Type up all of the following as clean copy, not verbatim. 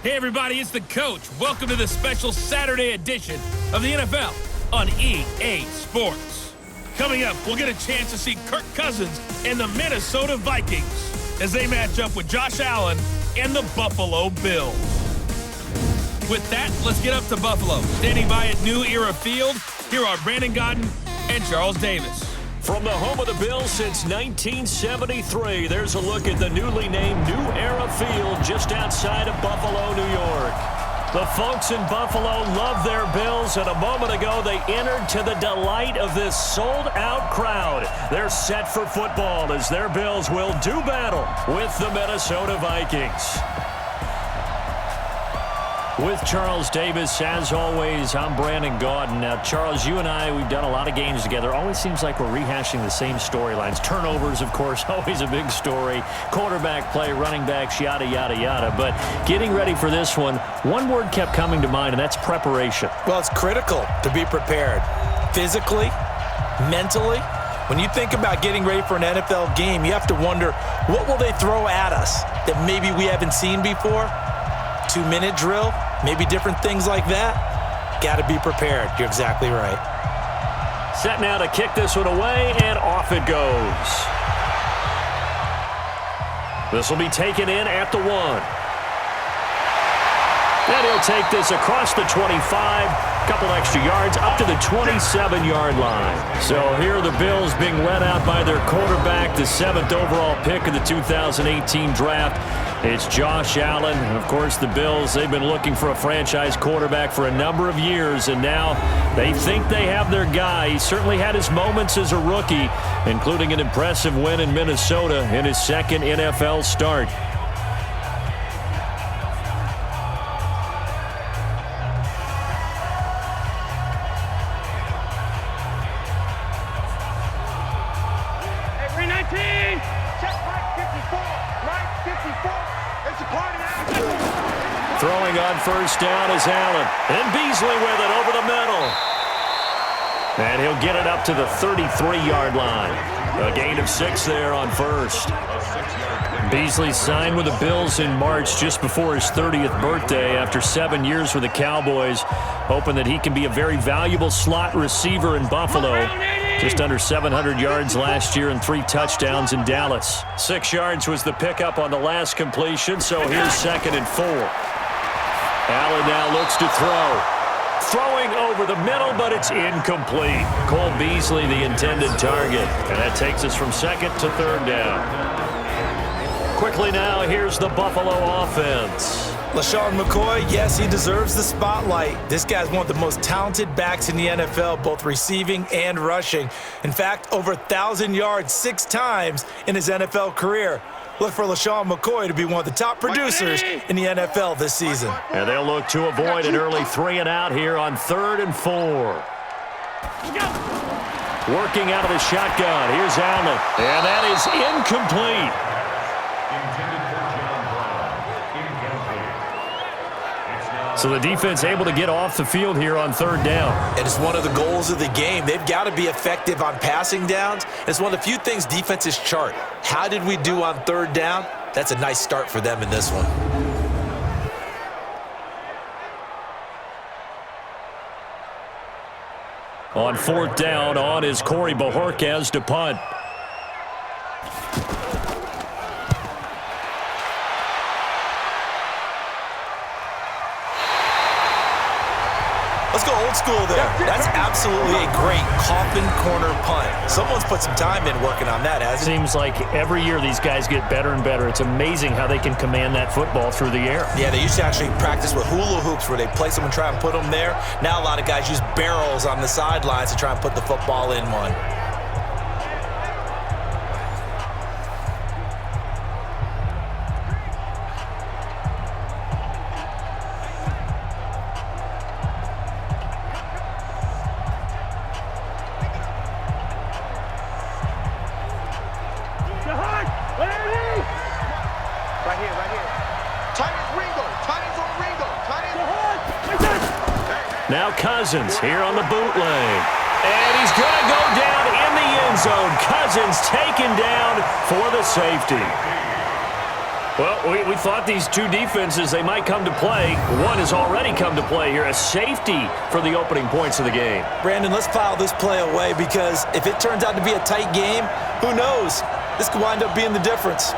Hey everybody, it's the coach. Welcome to the special Saturday edition of the NFL on EA Sports. Coming up, we'll get a chance to see Kirk Cousins and the Minnesota Vikings as they match up with Josh Allen and the Buffalo Bills. With that, let's get up to Buffalo. Standing by at New Era Field, here are Brandon Godden and Charles Davis. From the home of the Bills since 1973, there's a look at the newly named New Era Field just outside of Buffalo, New York. The folks in Buffalo love their Bills, and a moment ago they entered to the delight of this sold-out crowd. They're set for football as their Bills will do battle with the Minnesota Vikings. With Charles Davis, as always, I'm Brandon Gaudin. Now, Charles, you and I, we've done a lot of games together. Always seems like we're rehashing the same storylines. Turnovers, of course, always a big story. Quarterback play, running backs, yada, yada, yada. But getting ready for this one word kept coming to mind, and that's preparation. Well, it's critical to be prepared physically, mentally. When you think about getting ready for an NFL game, you have to wonder, what will they throw at us that maybe we haven't seen before? 2-minute drill, maybe different things like that. Got to be prepared. You're exactly right. Set now to kick this one away, and off it goes. This will be taken in at the 1. And he'll take this across the 25. Couple extra yards up to the 27-yard line. So here are the Bills being led out by their quarterback, the 7th overall pick of the 2018 draft. It's Josh Allen. And, of course, the Bills, they've been looking for a franchise quarterback for a number of years, and now they think they have their guy. He certainly had his moments as a rookie, including an impressive win in Minnesota in his second NFL start. Throwing on first down is Allen. And Beasley with it over the middle. And he'll get it up to the 33-yard line. A gain of 6 there on first. Beasley signed with the Bills in March just before his 30th birthday after 7 years with the Cowboys, hoping that he can be a very valuable slot receiver in Buffalo. Just under 700 yards last year and 3 touchdowns in Dallas. 6 yards was the pickup on the last completion, so here's 2nd and 4. Allen now looks to throw. Throwing over the middle, but it's incomplete. Cole Beasley, the intended target. And that takes us from 2nd to 3rd down. Quickly now, here's the Buffalo offense. LaShawn McCoy, yes, he deserves the spotlight. This guy's one of the most talented backs in the NFL, both receiving and rushing. In fact, over 1,000 yards 6 times in his NFL career. Look for LaShawn McCoy to be one of the top producers in the NFL this season. And they'll look to avoid an early 3-and-out here on 3rd and 4. Working out of the shotgun. Here's Allen. And that is incomplete. So the defense able to get off the field here on 3rd down. And it's one of the goals of the game. They've got to be effective on passing downs. It's one of the few things defenses chart. How did we do on 3rd down? That's a nice start for them in this one. On 4th down, on is Corey Bojorquez to punt. Let's go old school there. That's absolutely a great coffin corner punt. Someone's put some time in working on that, hasn't it? Seems like every year these guys get better and better. It's amazing how they can command that football through the air. Yeah, they used to actually practice with hula hoops where they place them and try and put them there. Now a lot of guys use barrels on the sidelines to try and put the football in one. Now Cousins here on the bootleg. And he's going to go down in the end zone. Cousins taken down for the safety. Well, we thought these two defenses, they might come to play. One has already come to play here, a safety for the opening points of the game. Brandon, let's file this play away because if it turns out to be a tight game, who knows? This could wind up being the difference.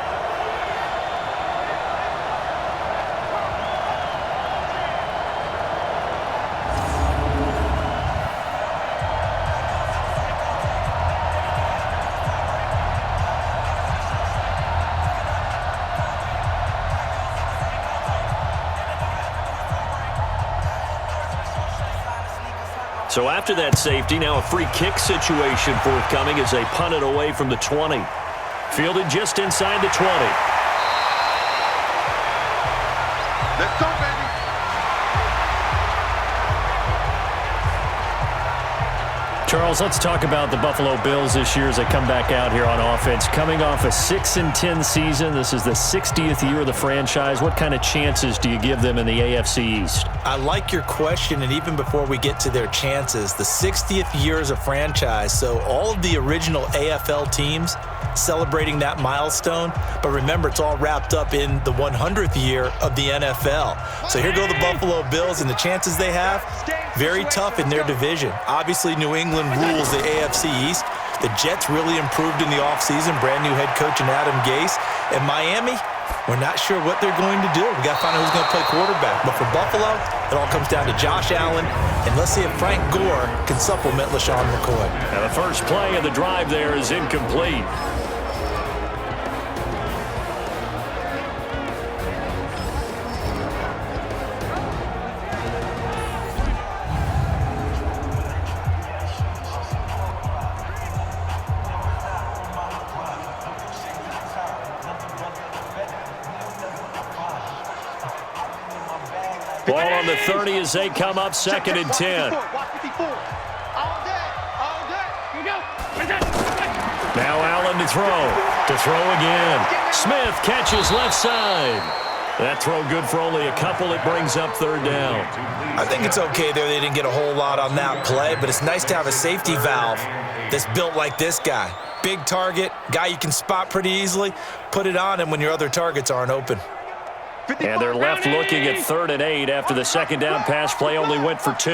So after that safety, now a free kick situation forthcoming as they punt it away from the 20. Fielded just inside the 20. Let's go, baby. Charles, let's talk about the Buffalo Bills this year as they come back out here on offense. Coming off a 6-10 season, this is the 60th year of the franchise. What kind of chances do you give them in the AFC East? I like your question, and even before we get to their chances, the 60th year as a franchise, so all of the original AFL teams celebrating that milestone, but remember, it's all wrapped up in the 100th year of the NFL. So here go the Buffalo Bills, and the chances they have, very tough in their division. Obviously, New England rules the AFC East. The Jets really improved in the offseason, brand new head coach in Adam Gase. And Miami, we're not sure what they're going to do. We got to find out who's going to play quarterback. But for Buffalo, it all comes down to Josh Allen. And let's see if Frank Gore can supplement LaShawn McCoy. Now the first play of the drive there is incomplete. Ball on the 30 as they come up, 2nd and 10. Now Allen to throw again. Smith catches left side. That throw good for only a couple. It brings up 3rd down. I think it's okay there. They didn't get a whole lot on that play, but it's nice to have a safety valve that's built like this guy. Big target, guy you can spot pretty easily. Put it on him when your other targets aren't open. And they're left looking at 3rd and 8 after the 2nd down pass play only went for 2.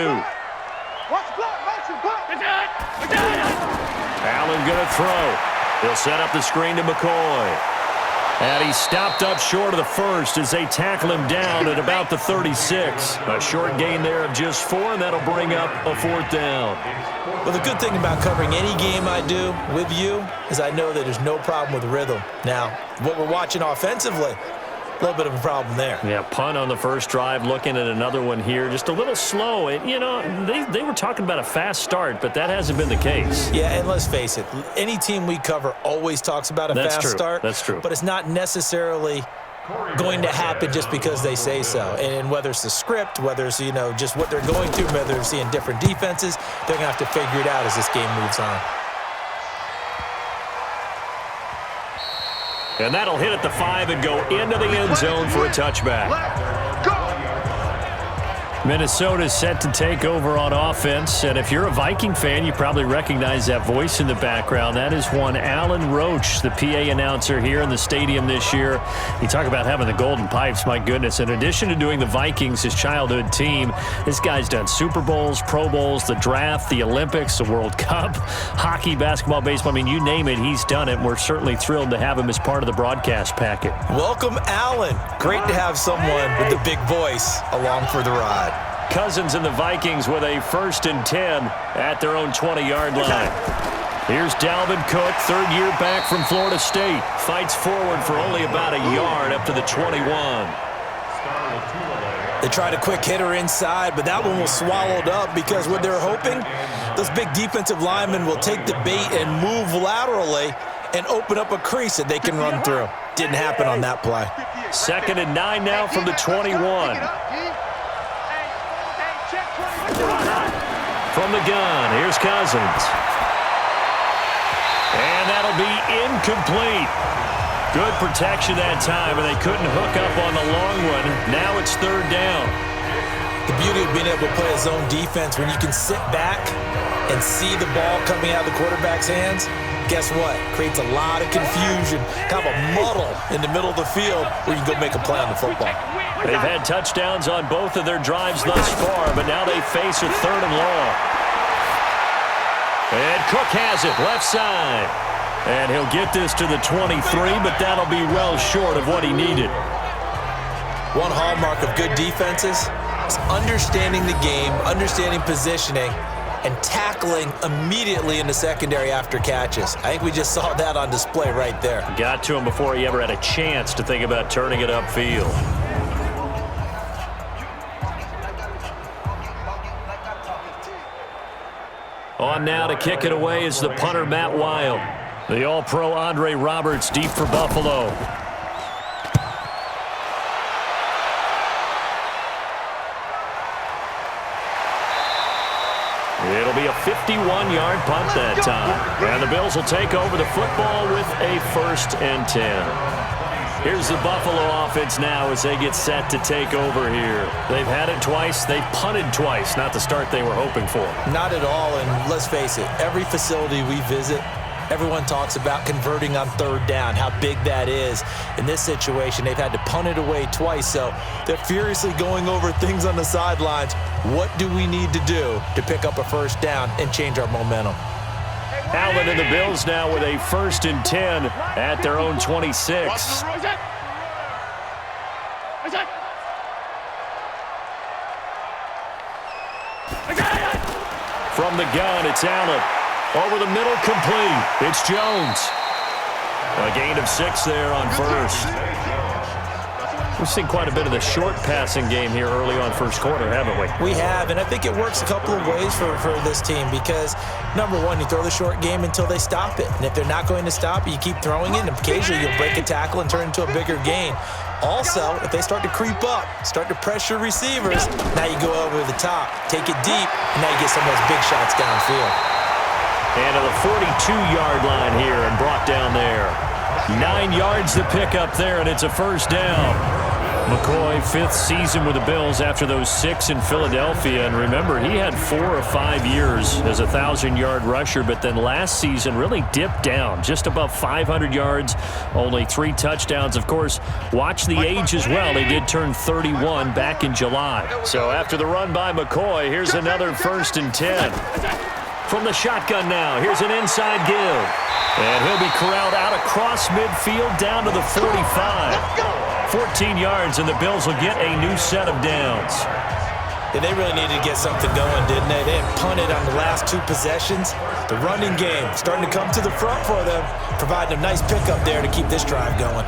Allen going to throw. He'll set up the screen to McCoy. And he stopped up short of the first as they tackle him down at about the 36. A short gain there of just 4, and that'll bring up a 4th down. Well, the good thing about covering any game I do with you is I know that there's no problem with rhythm. Now, what we're watching offensively, a little bit of a problem there. Yeah, punt on the first drive, looking at another one here. Just a little slow. And, you know, they were talking about a fast start, but that hasn't been the case. Yeah, and let's face it, any team we cover always talks about a fast start. That's true. But it's not necessarily going to happen just because they say so. And whether it's the script, whether it's, you know, just what they're going through, whether they're seeing different defenses, they're going to have to figure it out as this game moves on. And that'll hit at the 5 and go into the end zone for a touchback. Minnesota's set to take over on offense, and if you're a Viking fan, you probably recognize that voice in the background. That is one Alan Roach, the PA announcer here in the stadium this year. You talk about having the golden pipes, my goodness. In addition to doing the Vikings, his childhood team, this guy's done Super Bowls, Pro Bowls, the draft, the Olympics, the World Cup, hockey, basketball, baseball. I mean, you name it, he's done it, and we're certainly thrilled to have him as part of the broadcast packet. Welcome, Alan. Great to have someone with a big voice along for the ride. Cousins and the Vikings with a 1st and 10 at their own 20-yard line. Here's Dalvin Cook, 3rd year back from Florida State. Fights forward for only about a yard up to the 21. They tried a quick hitter inside, but that one was swallowed up because what they're hoping, those big defensive linemen will take the bait and move laterally and open up a crease that they can run through. Didn't happen on that play. 2nd and 9 now from the 21. From the gun, here's Cousins. And that'll be incomplete. Good protection that time, but they couldn't hook up on the long one. Now it's 3rd down. The beauty of being able to play a zone defense when you can sit back and see the ball coming out of the quarterback's hands, guess what? Creates a lot of confusion, kind of a muddle in the middle of the field where you can go make a play on the football. They've had touchdowns on both of their drives thus far, but now they face a 3rd and long. And Cook has it, left side. And he'll get this to the 23, but that'll be well short of what he needed. One hallmark of good defenses is understanding the game, understanding positioning, and tackling immediately in the secondary after catches. I think we just saw that on display right there. Got to him before he ever had a chance to think about turning it upfield. On now to kick it away is the punter, Matt Wild. The All-Pro Andre Roberts deep for Buffalo. It'll be a 51-yard punt that time. And the Bills will take over the football with a 1st and 10. Here's the Buffalo offense now as they get set to take over here. They've had it twice. They've punted twice. Not the start they were hoping for. Not at all, and let's face it, every facility we visit, everyone talks about converting on 3rd down, how big that is. In this situation, they've had to punt it away twice, so they're furiously going over things on the sidelines. What do we need to do to pick up a 1st down and change our momentum? Allen and the Bills now with a 1st and 10 at their own 26. From the gun, it's Allen. Over the middle, complete. It's Jones. A gain of 6 there on 1st. We've seen quite a bit of the short passing game here early on 1st quarter, haven't we? We have, and I think it works a couple of ways for this team because, number one, you throw the short game until they stop it. And if they're not going to stop it, you keep throwing it, and occasionally you'll break a tackle and turn it into a bigger gain. Also, if they start to creep up, start to pressure receivers, now you go over the top, take it deep, and now you get some of those big shots downfield. And to the 42-yard line here and brought down there. 9 yards to pick up there, and it's a 1st down. McCoy, 5th season with the Bills after those 6 in Philadelphia. And remember, he had 4 or 5 years as a 1,000-yard rusher, but then last season really dipped down, just above 500 yards, only 3 touchdowns. Of course, watch the age as well. They did turn 31 back in July. So after the run by McCoy, here's another 1st and 10. From the shotgun now, here's an inside give. And he'll be corralled out across midfield down to the 45. 14 yards, and the Bills will get a new set of downs. Yeah, they really needed to get something going, didn't they? They had punted on the last 2 possessions. The running game starting to come to the front for them, providing a nice pickup there to keep this drive going.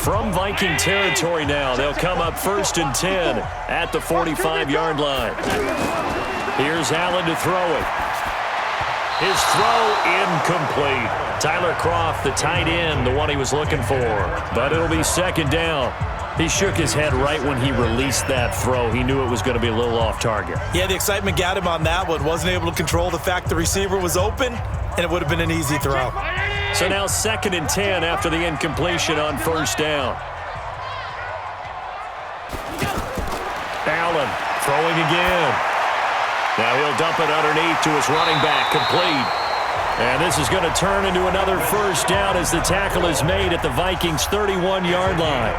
From Viking territory now, they'll come up 1st and 10 at the 45-yard line. Here's Allen to throw it. His throw incomplete. Tyler Kroft, the tight end, the one he was looking for. But it'll be 2nd down. He shook his head right when he released that throw. He knew it was going to be a little off target. Yeah, the excitement got him on that one. Wasn't able to control the fact the receiver was open, and it would have been an easy throw. So now 2nd and 10 after the incompletion on 1st down. Allen throwing again. Now he'll dump it underneath to his running back, complete. And this is going to turn into another 1st down as the tackle is made at the Vikings' 31-yard line.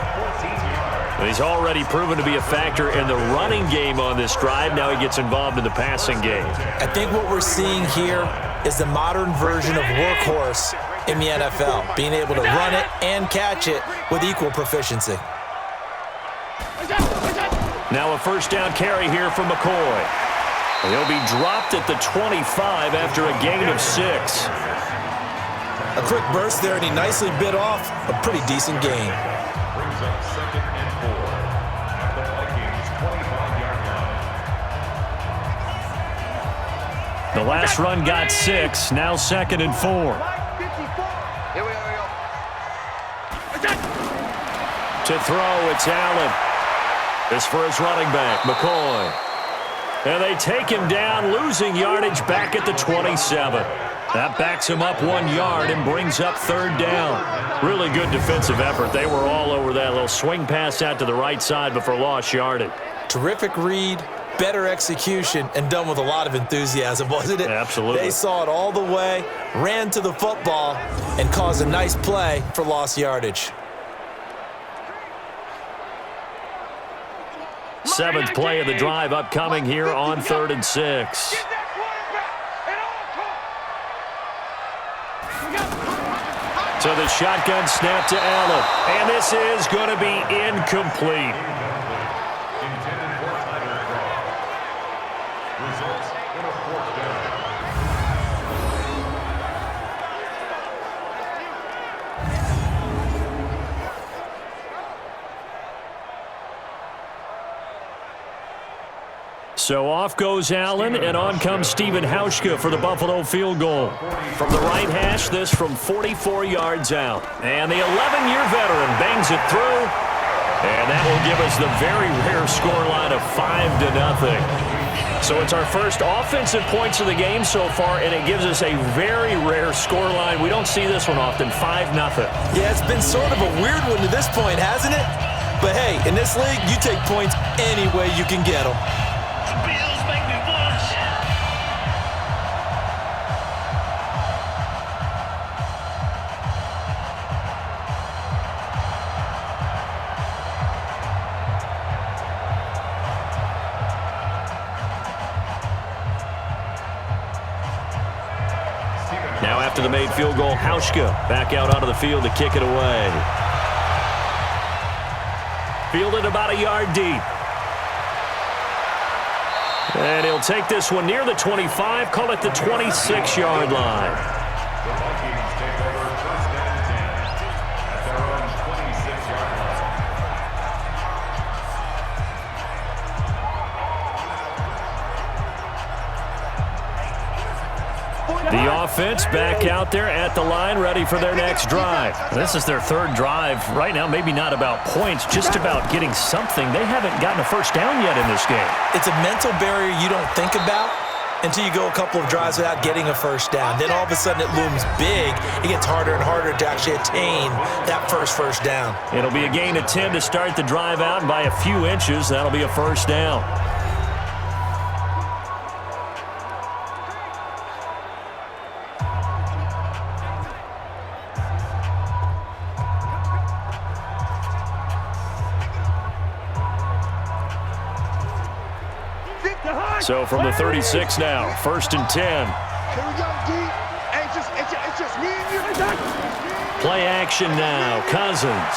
He's already proven to be a factor in the running game on this drive. Now he gets involved in the passing game. I think what we're seeing here is the modern version of workhorse in the NFL, being able to run it and catch it with equal proficiency. Now a 1st down carry here from McCoy. He'll be dropped at the 25 after a gain of 6. A quick burst there, and he nicely bit off a pretty decent gain. The last run got 6, now 2nd and 4. To throw, it's Allen. This for his running back, McCoy. And they take him down, losing yardage back at the 27. That backs him up 1 yard and brings up third down. Really good defensive effort. They were all over that little swing pass out to the right side before lost yardage. Terrific read, better execution, and done with a lot of enthusiasm, wasn't it? Absolutely. They saw it all the way, ran to the football, and caused a nice play for lost yardage. 7th play of the drive upcoming here on 3rd and 6. So the shotgun snap to Allen, and this is going to be incomplete. So off goes Allen, and on comes Stephen Hauschka for the Buffalo field goal. From the right hash, this from 44 yards out. And the 11-year veteran bangs it through, and that will give us the very rare scoreline of 5-0. So it's our first offensive points of the game so far, and it gives us a very rare scoreline. We don't see this one often, 5-0. Yeah, it's been sort of a weird one to this point, hasn't it? But hey, in this league, you take points any way you can get them. Now after the made field goal, Hauschka back out onto the field to kick it away. Fielded about a yard deep. And he'll take this one near the 25, call it the 26-yard line. The offense back out there at the line, ready for their next drive. This is their 3rd drive. Right now, maybe not about points, just about getting something. They haven't gotten a first down yet in this game. It's a mental barrier you don't think about until you go a couple of drives without getting a first down. Then all of a sudden it looms big. It gets harder and harder to actually attain that first down. It'll be a gain of 10 to start the drive out, and by a few inches, that'll be a first down. So from the 36 now, 1st and 10. Here we go, D. It's just me and you. Play action now, Cousins.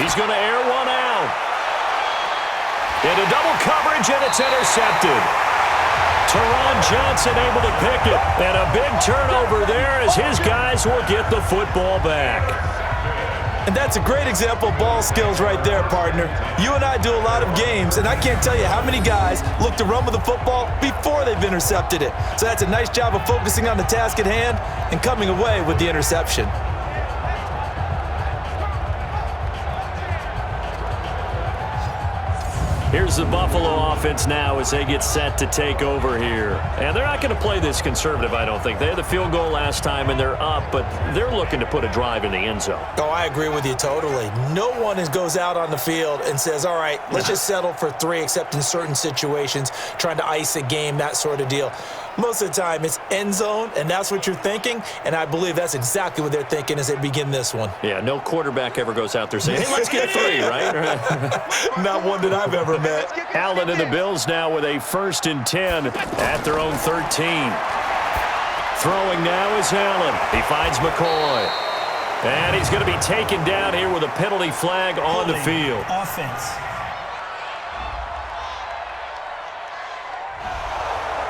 He's going to air one out. Into double coverage, and it's intercepted. Teron Johnson able to pick it. And a big turnover there as his guys will get the football back. And that's a great example of ball skills right there, partner. You and I do a lot of games, and I can't tell you how many guys look to run with the football before they've intercepted it. So that's a nice job of focusing on the task at hand and coming away with the interception. Here's the Buffalo offense now as they get set to take over here. And they're not going to play this conservative, I don't think. They had the field goal last time, and they're up, but they're looking to put a drive in the end zone. Oh, I agree with you totally. No one goes out on the field and says, all right, let's just settle for 3, except in certain situations, trying to ice a game, that sort of deal. Most of the time, it's end zone, and that's what you're thinking, and I believe that's exactly what they're thinking as they begin this one. Yeah, no quarterback ever goes out there saying, hey, let's get 3, right? Not one that I've ever met. Allen and the Bills now with a 1st and 10 at their own 13. Throwing now is Allen. He finds McCoy. And he's going to be taken down here with a penalty flag on the field. Offense.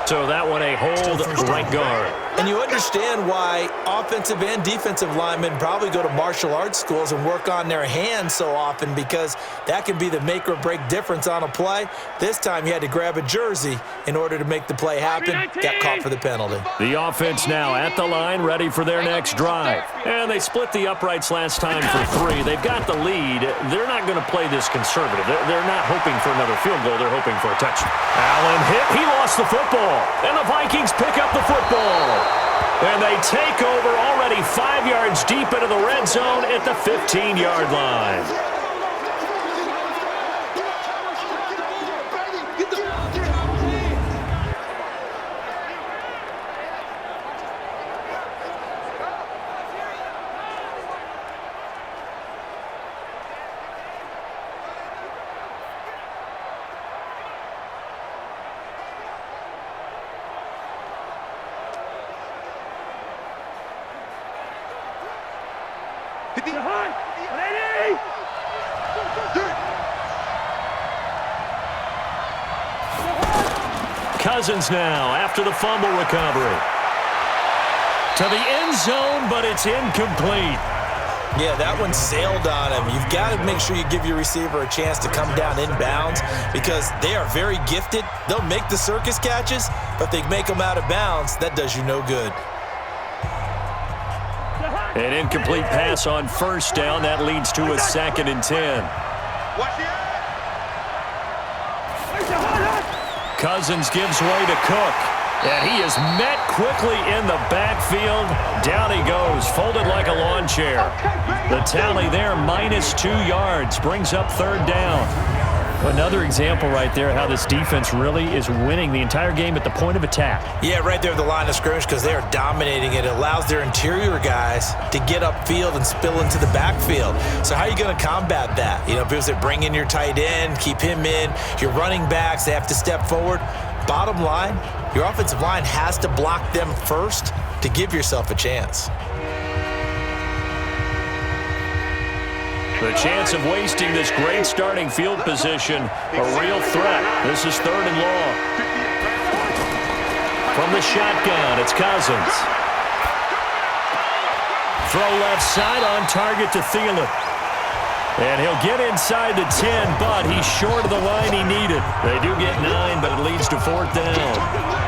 So that one a hold right guard. And you understand why offensive and defensive linemen probably go to martial arts schools and work on their hands so often, because that can be the make or break difference on a play. This time he had to grab a jersey in order to make the play happen. Got caught for the penalty. The offense now at the line, ready for their next drive. And they split the uprights last time for 3. They've got the lead. They're not going to play this conservative. They're not hoping for another field goal. They're hoping for a touchdown. Allen hit. He lost the football. And the Vikings pick up the football. And they take over already 5 yards deep into the red zone at the 15-yard line. Cousins now after the fumble recovery. To the end zone, but it's incomplete. Yeah, that one sailed on him. You've got to make sure you give your receiver a chance to come down inbounds because they are very gifted. They'll make the circus catches, but if they make them out of bounds, that does you no good. An incomplete pass on first down. That leads to a 2nd and 10. Cousins gives way to Cook. And he is met quickly in the backfield. Down he goes, folded like a lawn chair. The tally there, -2 yards, brings up 3rd down. Another example right there how this defense really is winning the entire game at the point of attack. Yeah, right there at the line of scrimmage because they are dominating it. It allows their interior guys to get upfield and spill into the backfield. So how are you going to combat that? You know, because they bring in your tight end, keep him in. Your running backs, they have to step forward. Bottom line, your offensive line has to block them first to give yourself a chance. The chance of wasting this great starting field position, a real threat. This is 3rd and long. From the shotgun, it's Cousins. Throw left side on target to Thielen. And he'll get inside the 10, but he's short of the line he needed. They do get 9, but it leads to 4th down.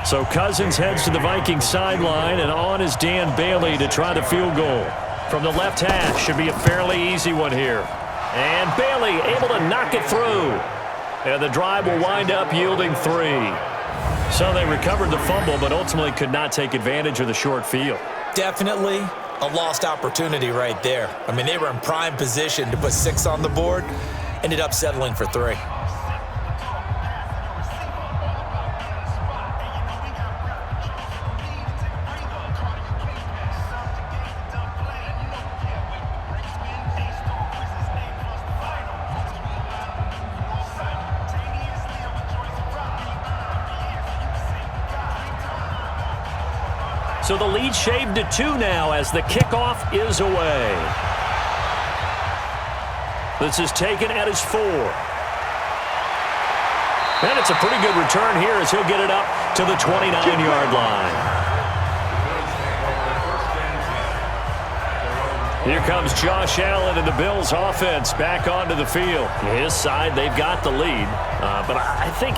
So Cousins heads to the Vikings sideline, and on is Dan Bailey to try the field goal. From the left hash, should be a fairly easy one here. And Bailey able to knock it through. And the drive will wind up yielding 3. So they recovered the fumble, but ultimately could not take advantage of the short field. Definitely a lost opportunity right there. I mean, they were in prime position to put 6 on the board, ended up settling for 3. So the lead shaved to 2 now as the kickoff is away. This is taken at his 4. And it's a pretty good return here as he'll get it up to the 29-yard line. Here comes Josh Allen and the Bills offense back onto the field. His side, they've got the lead. But I think,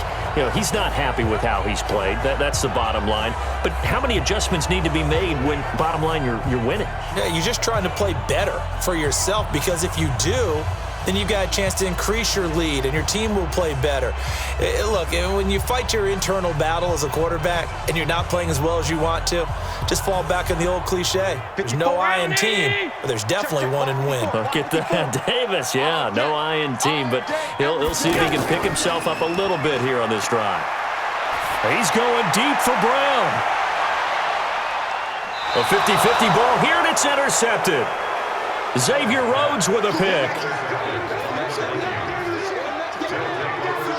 he's not happy with how he's played. That's the bottom line. But how many adjustments need to be made when, bottom line, you're winning? Yeah, you're just trying to play better for yourself because if you do, then you've got a chance to increase your lead and your team will play better. Look, when you fight your internal battle as a quarterback and you're not playing as well as you want to, just fall back on the old cliche. There's no I in team, but there's definitely one in win. Look at that. Davis, yeah, no I in team, but he'll see if he can pick himself up a little bit here on this drive. He's going deep for Brown. A 50-50 ball here, and it's intercepted. Xavier Rhodes with a pick.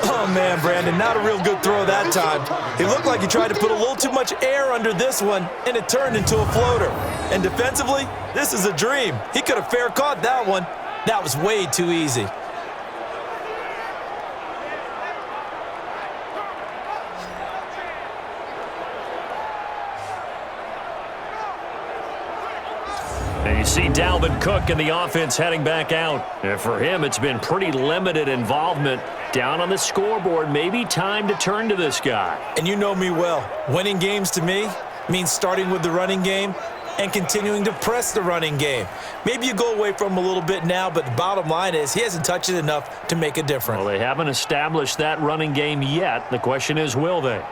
Oh, man, Brandon, not a real good throw that time. It looked like he tried to put a little too much air under this one, and it turned into a floater. And defensively, this is a dream. He could have fair caught that one. That was way too easy. And you see Dalvin Cook and the offense heading back out. And for him, it's been pretty limited involvement down on the scoreboard. Maybe time to turn to this guy. And you know me well. Winning games to me means starting with the running game and continuing to press the running game. Maybe you go away from him a little bit now, but the bottom line is he hasn't touched it enough to make a difference. Well, they haven't established that running game yet. The question is, will they?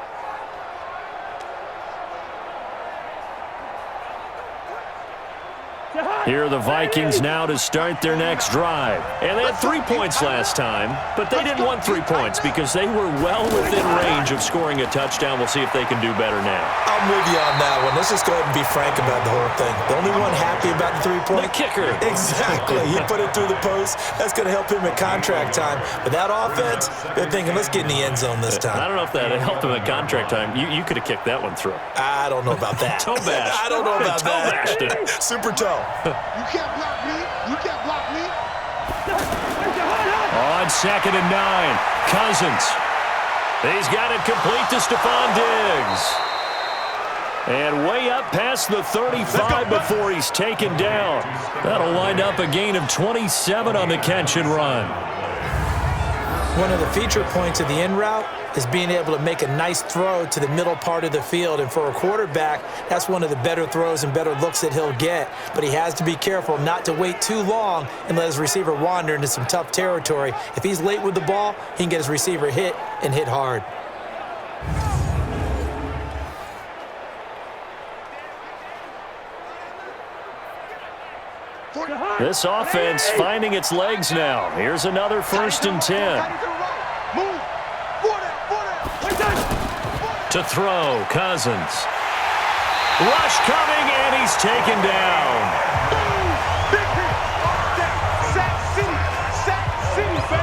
Here are the Vikings now to start their next drive. And they had 3 points last time, but they didn't want 3 points because they were well within range of scoring a touchdown. We'll see if they can do better now. I'm with you on that one. Let's just go ahead and be frank about the whole thing. The only one happy about the 3-point? The kicker. Exactly. He put it through the post. That's going to help him at contract time. But that offense, they're thinking, let's get in the end zone this time. I don't know if that helped him at contract time. You could have kicked that one through. I don't know about that. Toe bash. I don't know about that. Toe bashed it. Super toe. You can't block me. You can't block me. On 2nd and 9, Cousins. He's got it complete to Stephon Diggs. And way up past the 35 before he's taken down. That'll wind up a gain of 27 on the catch and run. One of the feature points of the in route is being able to make a nice throw to the middle part of the field. And for a quarterback, that's one of the better throws and better looks that he'll get. But he has to be careful not to wait too long and let his receiver wander into some tough territory. If he's late with the ball, he can get his receiver hit and hit hard. This offense finding its legs now. Here's another 1st and 10. To throw, Cousins. Rush coming, and he's taken down.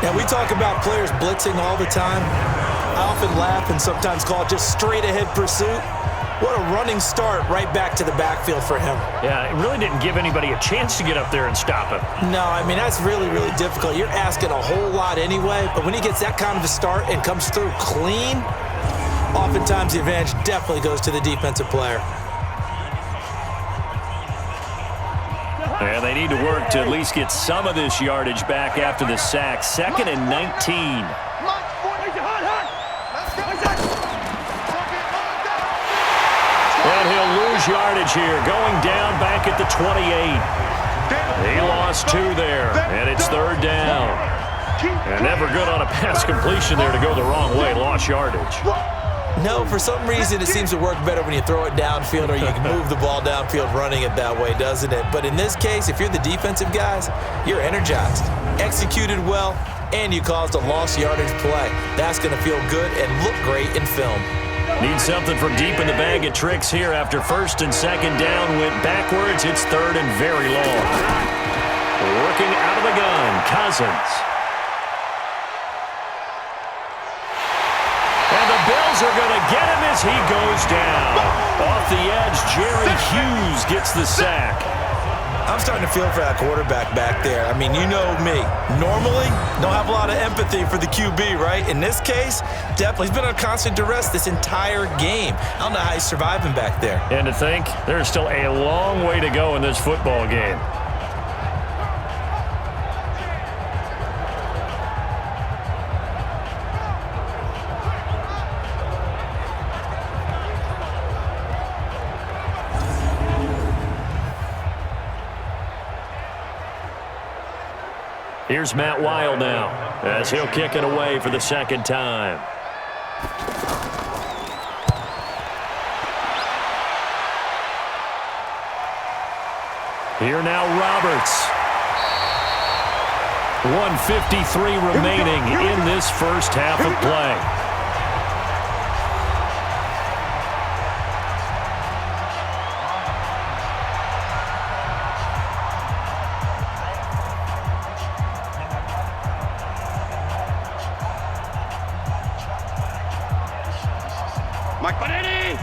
Now, we talk about players blitzing all the time. I often laugh and sometimes call it just straight-ahead pursuit. What a running start right back to the backfield for him. Yeah, it really didn't give anybody a chance to get up there and stop him. No, I mean, that's really, really difficult. You're asking a whole lot anyway, but when he gets that kind of a start and comes through clean, oftentimes the advantage definitely goes to the defensive player. And they need to work to at least get some of this yardage back after the sack. 2nd and 19. And he'll lose yardage here, going down back at the 28. He lost 2 there, and it's 3rd down. And never good on a pass completion there to go the wrong way, lost yardage. No, for some reason it seems to work better when you throw it downfield or you can move the ball downfield running it that way, doesn't it? But in this case, if you're the defensive guys, you're energized, executed well, and you caused a lost yardage play. That's going to feel good and look great in film. Need something from deep in the bag of tricks here after 1st and 2nd down. Went backwards. It's 3rd and very long. Working out of the gun, Cousins. And the Bills are going to get him as he goes down. Off the edge, Jerry Hughes gets the sack. I'm starting to feel for that quarterback back there. I mean, you know me. Normally, don't have a lot of empathy for the QB, right? In this case, definitely. He's been on constant duress this entire game. I don't know how he's surviving back there. And to think, there's still a long way to go in this football game. Here's Matt Wild now, as he'll kick it away for the 2nd time. Here now, Roberts. 1:53 remaining in this first half of play. Mike Panetti!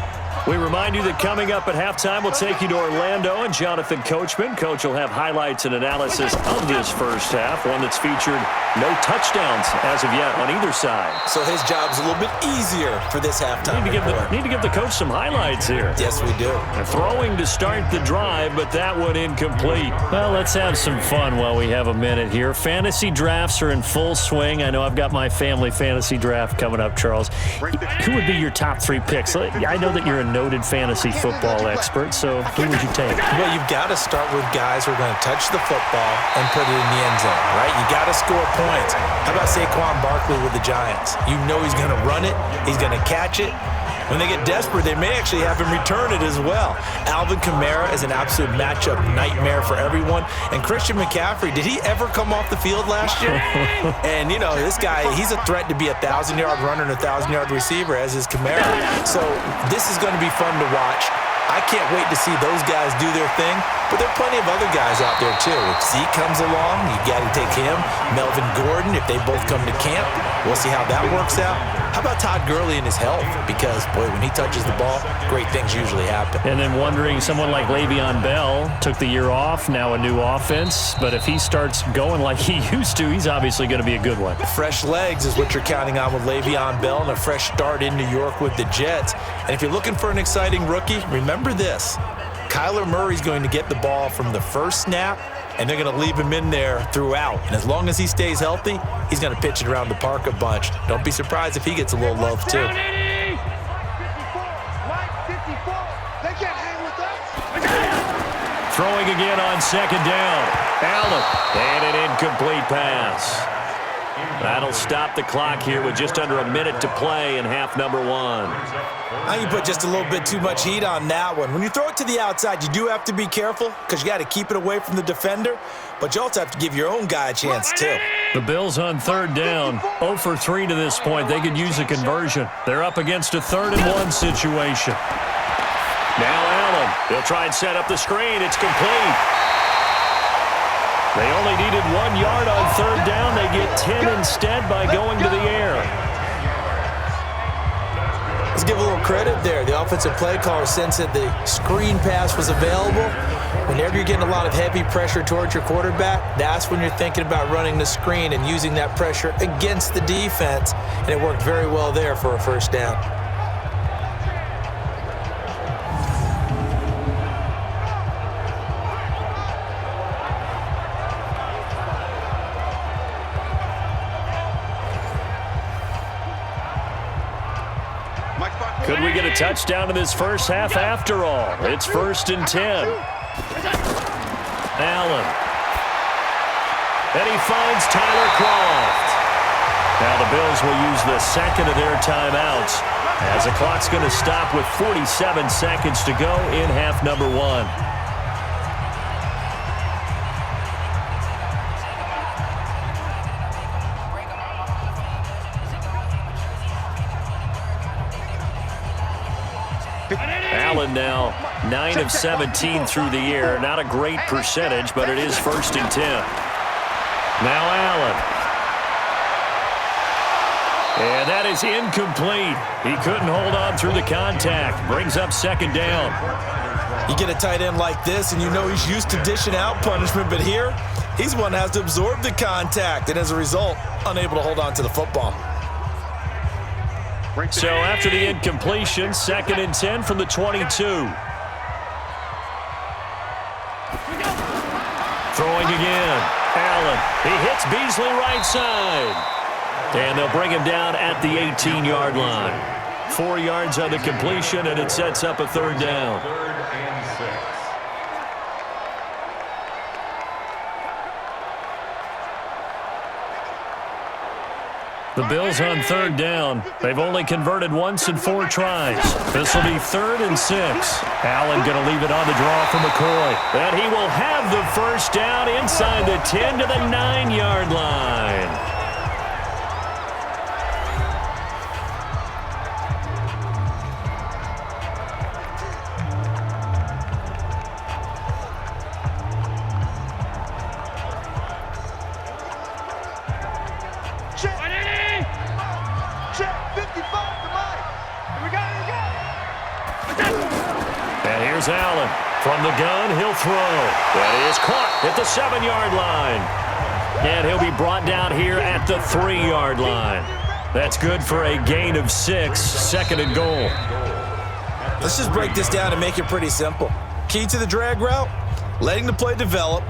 We remind you that coming up at halftime, we'll take you to Orlando and Jonathan Coachman. Coach will have highlights and analysis of this first half, one that's featured no touchdowns as of yet on either side. So his job's a little bit easier for this halftime. Need to give the coach some highlights here. Yes, we do. Throwing to start the drive, but that one incomplete. Well, let's have some fun while we have a minute here. Fantasy drafts are in full swing. I know I've got my family fantasy draft coming up, Charles. Who would be your top 3 picks? I know that you're a noted fantasy football expert, so who would you take? Well, you've got to start with guys who are going to touch the football and put it in the end zone, right? You got to score points. How about Saquon Barkley with the Giants? You know he's going to run it. He's going to catch it. When they get desperate, they may actually have him return it as well. Alvin Kamara is an absolute matchup nightmare for everyone. And Christian McCaffrey, did he ever come off the field last year? And, you know, this guy, he's a threat to be a 1,000-yard runner and a 1,000-yard receiver, as is Kamara. So this is going to be fun to watch. I can't wait to see those guys do their thing, but there are plenty of other guys out there, too. If Zeke comes along, you got to take him. Melvin Gordon, if they both come to camp, we'll see how that works out. How about Todd Gurley and his health? Because, boy, when he touches the ball, great things usually happen. And then wondering, someone like Le'Veon Bell took the year off, now a new offense, but if he starts going like he used to, he's obviously going to be a good one. Fresh legs is what you're counting on with Le'Veon Bell and a fresh start in New York with the Jets. And if you're looking for an exciting rookie, remember this. Kyler Murray's going to get the ball from the first snap, and they're going to leave him in there throughout. And as long as he stays healthy, he's going to pitch it around the park a bunch. Don't be surprised if he gets a little love, too. 54, they can't hang with us. Throwing again on second down. Allen, and an incomplete pass. That'll stop the clock here with just under a minute to play in half number 1. I think you put just a little bit too much heat on that one. When you throw it to the outside, you do have to be careful because you got to keep it away from the defender, but you also have to give your own guy a chance, too. The Bills on third down, 0 for 3 to this point. They could use a conversion. They're up against a 3rd-and-1 situation. Now Allen, he'll try and set up the screen. It's complete. They only needed 1 yard on third down. They get 10 instead by going to the air. Let's give a little credit there. The offensive play caller sensed that the screen pass was available. Whenever you're getting a lot of heavy pressure towards your quarterback, that's when you're thinking about running the screen and using that pressure against the defense. And it worked very well there for a first down. Could we get a touchdown in this first half after all? It's 1st and 10. Allen. And he finds Tyler Croft. Now the Bills will use the second of their timeouts as the clock's going to stop with 47 seconds to go in half number 1. Allen now 9 of 17 through the air. Not a great percentage, but it is 1st and 10. Now Allen. And that is incomplete. He couldn't hold on through the contact. Brings up 2nd down. You get a tight end like this, and you know he's used to dishing out punishment, but here, he's one that has to absorb the contact, and as a result, unable to hold on to the football. So after the incompletion, 2nd and 10 from the 22. Throwing again. Allen. He hits Beasley right side. And they'll bring him down at the 18-yard line. 4 yards on the completion, and it sets up a 3rd down. The Bills on 3rd down. They've only converted once in 4 tries. This will be 3rd and 6. Allen going to leave it on the draw for McCoy. And he will have the first down inside the 10 to the 9-yard line. is Allen. From the gun, he'll throw. That is caught at the 7-yard line. And he'll be brought down here at the 3-yard line. That's good for a gain of 6, 2nd and goal. Let's just break this down and make it pretty simple. Key to the drag route, letting the play develop,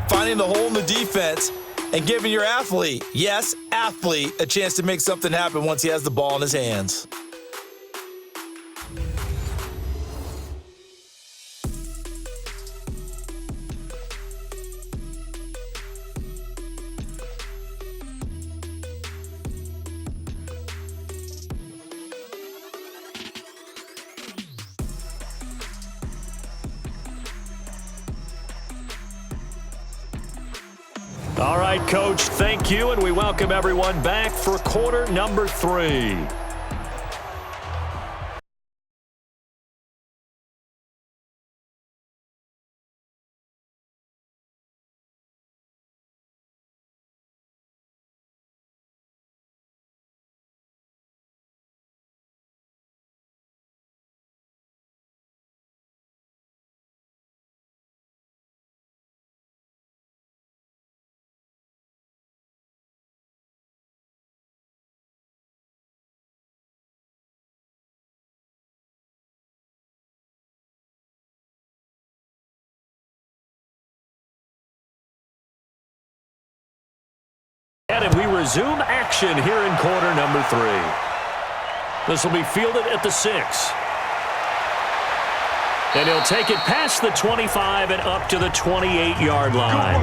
finding the hole in the defense, and giving your athlete, yes, athlete, a chance to make something happen once he has the ball in his hands. All right, Coach, thank you, and we welcome everyone back for quarter number 3. And we resume action here in quarter number 3. This will be fielded at the 6. And he'll take it past the 25 and up to the 28-yard line.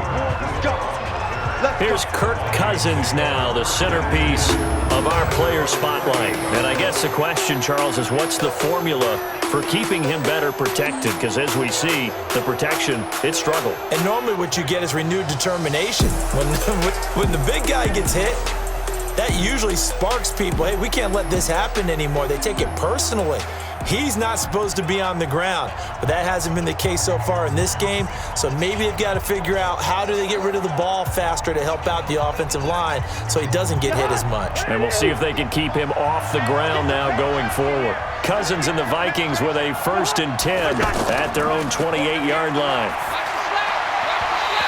Here's Kirk Cousins now, the centerpiece of our player spotlight. And I guess the question, Charles, is what's the formula for keeping him better protected? Because as we see, the protection, it struggled. And normally what you get is renewed determination. When the big guy gets hit, that usually sparks people. Hey, we can't let this happen anymore. They take it personally. He's not supposed to be on the ground, but that hasn't been the case so far in this game. So maybe they've got to figure out how do they get rid of the ball faster to help out the offensive line so he doesn't get hit as much. And we'll see if they can keep him off the ground now going forward. Cousins and the Vikings with a 1st and 10 at their own 28-yard line.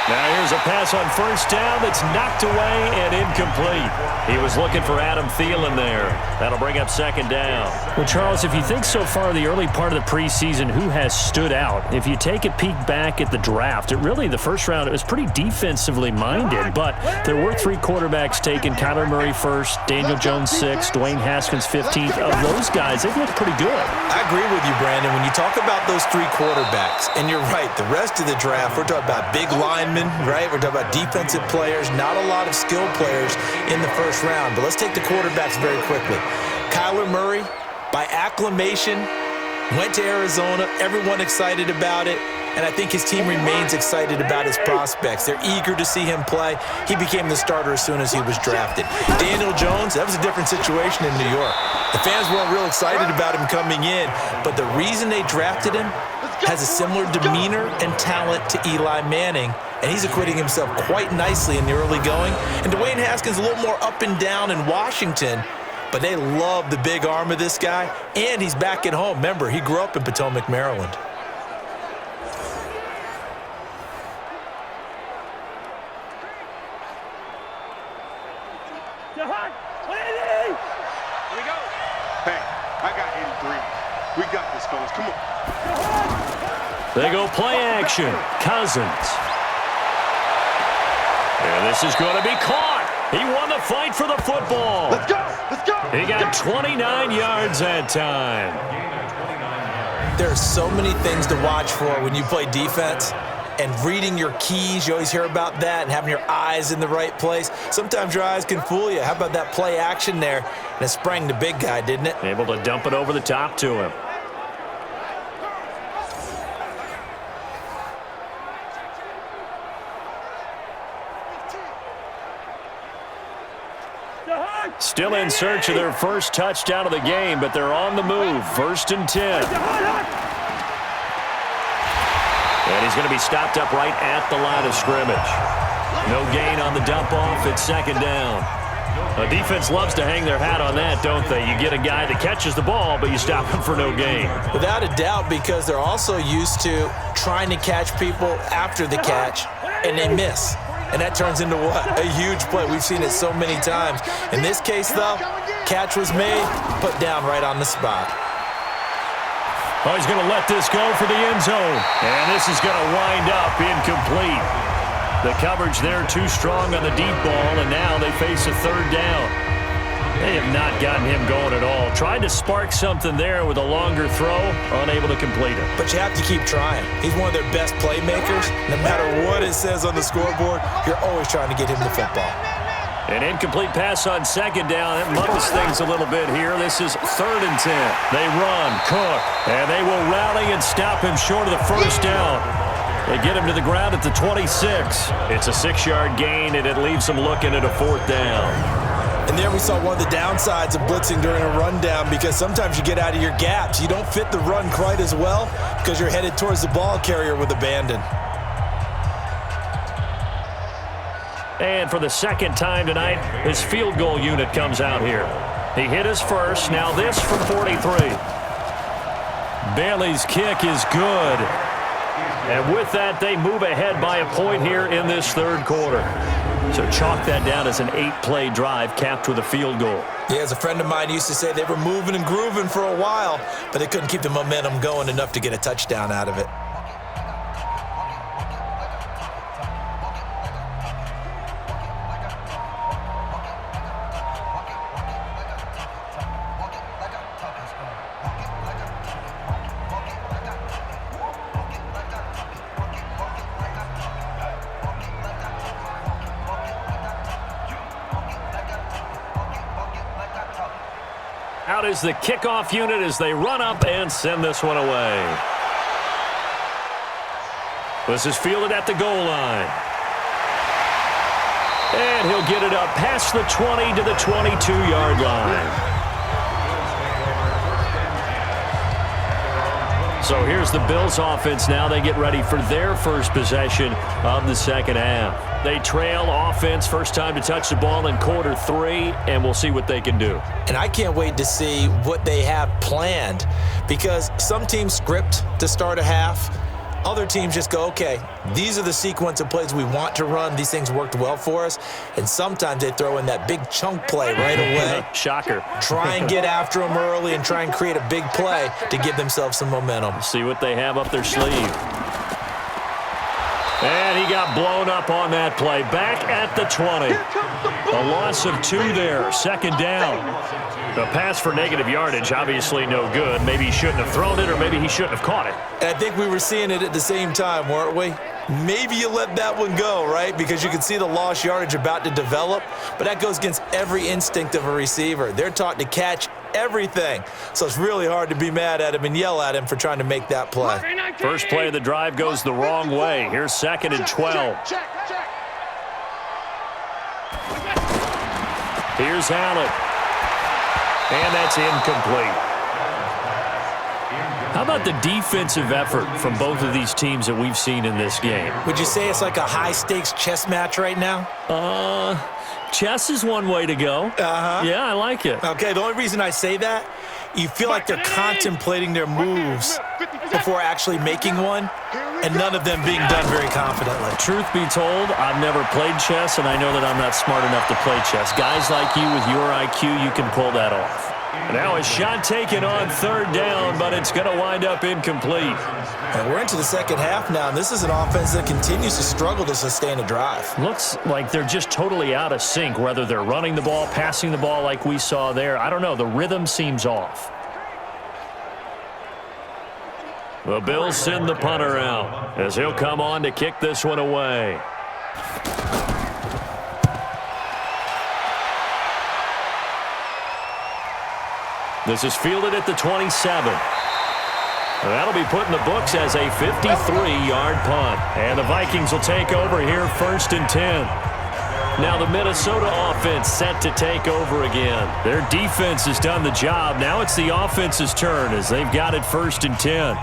Now here's a pass on 1st down that's knocked away and incomplete. He was looking for Adam Thielen there. That'll bring up 2nd down. Well, Charles, if you think so far the early part of the preseason, who has stood out? If you take a peek back at the draft, the first round, it was pretty defensively minded, but there were 3 quarterbacks taken. Kyler Murray 1st, Daniel Jones 6th, Dwayne Haskins 15th. Of those guys, they've looked pretty good. I agree with you, Brandon. When you talk about those 3 quarterbacks, and you're right, the rest of the draft, we're talking about big linemen, right? We're talking about defensive players, not a lot of skill players in the first round. But let's take the quarterbacks very quickly. Kyler Murray, by acclamation, went to Arizona. Everyone excited about it. And I think his team remains excited about his prospects. They're eager to see him play. He became the starter as soon as he was drafted. Daniel Jones, that was a different situation in New York. The fans weren't real excited about him coming in, but the reason they drafted him has a similar demeanor and talent to Eli Manning, and he's acquitting himself quite nicely in the early going. And Dwayne Haskins a little more up and down in Washington, but they love the big arm of this guy, and he's back at home. Remember, he grew up in Potomac, Maryland. Hey, I got 83. We got this, fellas. Come on. They go play action. Cousins. And this is going to be caught. He won the fight for the football. Let's go. Let's go. He got 29 yards that time. There are so many things to watch for when you play defense. And reading your keys, you always hear about that, and having your eyes in the right place. Sometimes your eyes can fool you. How about that play action there? And it sprang the big guy, didn't it? Able to dump it over the top to him. Still in search of their first touchdown of the game, but they're on the move. 1st and 10. And he's going to be stopped up right at the line of scrimmage. No gain on the dump off. It's 2nd down. A defense loves to hang their hat on that, don't they? You get a guy that catches the ball, but you stop him for no gain. Without a doubt, because they're also used to trying to catch people after the catch, and they miss. And that turns into what? A huge play. We've seen it so many times. In this case, though, catch was made, put down right on the spot. Oh, he's going to let this go for the end zone. And this is going to wind up incomplete. The coverage there too strong on the deep ball, and now they face a third down. They have not gotten him going at all. Tried to spark something there with a longer throw, unable to complete it. But you have to keep trying. He's one of their best playmakers. No matter what it says on the scoreboard, you're always trying to get him the football. An incomplete pass on second down. It muddles things a little bit here. This is 3rd and 10. They run, Cook, and they will rally and stop him short of the first down. They get him to the ground at the 26. It's a 6-yard gain, and it leaves them looking at a 4th down. And there we saw one of the downsides of blitzing during a rundown, because sometimes you get out of your gaps. You don't fit the run quite as well because you're headed towards the ball carrier with abandon. And for the second time tonight, his field goal unit comes out here. He hit his first. Now this from 43. Bailey's kick is good. And with that, they move ahead by a point here in this third quarter. So chalk that down as an 8-play drive capped with a field goal. Yeah, as a friend of mine used to say, they were moving and grooving for a while, but they couldn't keep the momentum going enough to get a touchdown out of it. Out is the kickoff unit as they run up and send this one away. This is fielded at the goal line. And he'll get it up past the 20 to the 22-yard line. So here's the Bills offense now. They get ready for their first possession of the second half. They trail offense, first time to touch the ball in quarter 3, and we'll see what they can do. And I can't wait to see what they have planned, because some teams script to start a half. Other teams just go, okay, these are the sequence of plays we want to run. These things worked well for us. And sometimes they throw in that big chunk play right away. Shocker. Try and get after them early and try and create a big play to give themselves some momentum. See what they have up their sleeve. And he got blown up on that play. Back at the 20. A loss of 2 there. Second down. The pass for negative yardage, obviously no good. Maybe he shouldn't have thrown it, or maybe he shouldn't have caught it. And I think we were seeing it at the same time, weren't we? Maybe you let that one go, right? Because you can see the lost yardage about to develop. But that goes against every instinct of a receiver. They're taught to catch everything. So it's really hard to be mad at him and yell at him for trying to make that play. First play of the drive goes the wrong way. Here's 2nd and 12. Here's Allen. And that's incomplete. How about the defensive effort from both of these teams that we've seen in this game? Would you say it's like a high-stakes chess match right now? Chess is one way to go. Yeah, I like it. Okay, the only reason I say that, you feel like they're contemplating their moves before actually making one, and none of them being done very confidently. Truth be told, I've never played chess, and I know that I'm not smart enough to play chess. Guys like you with your IQ, you can pull that off. Now a shot taken on 3rd down, but it's going to wind up incomplete. And we're into the second half now, and this is an offense that continues to struggle to sustain a drive. Looks like they're just totally out of sync, whether they're running the ball, passing the ball like we saw there. I don't know. The rhythm seems off. The Bills send the punter out as he'll come on to kick this one away. This is fielded at the 27. That'll be put in the books as a 53-yard punt. And the Vikings will take over here 1st and 10. Now the Minnesota offense set to take over again. Their defense has done the job. Now it's the offense's turn as they've got it 1st and 10.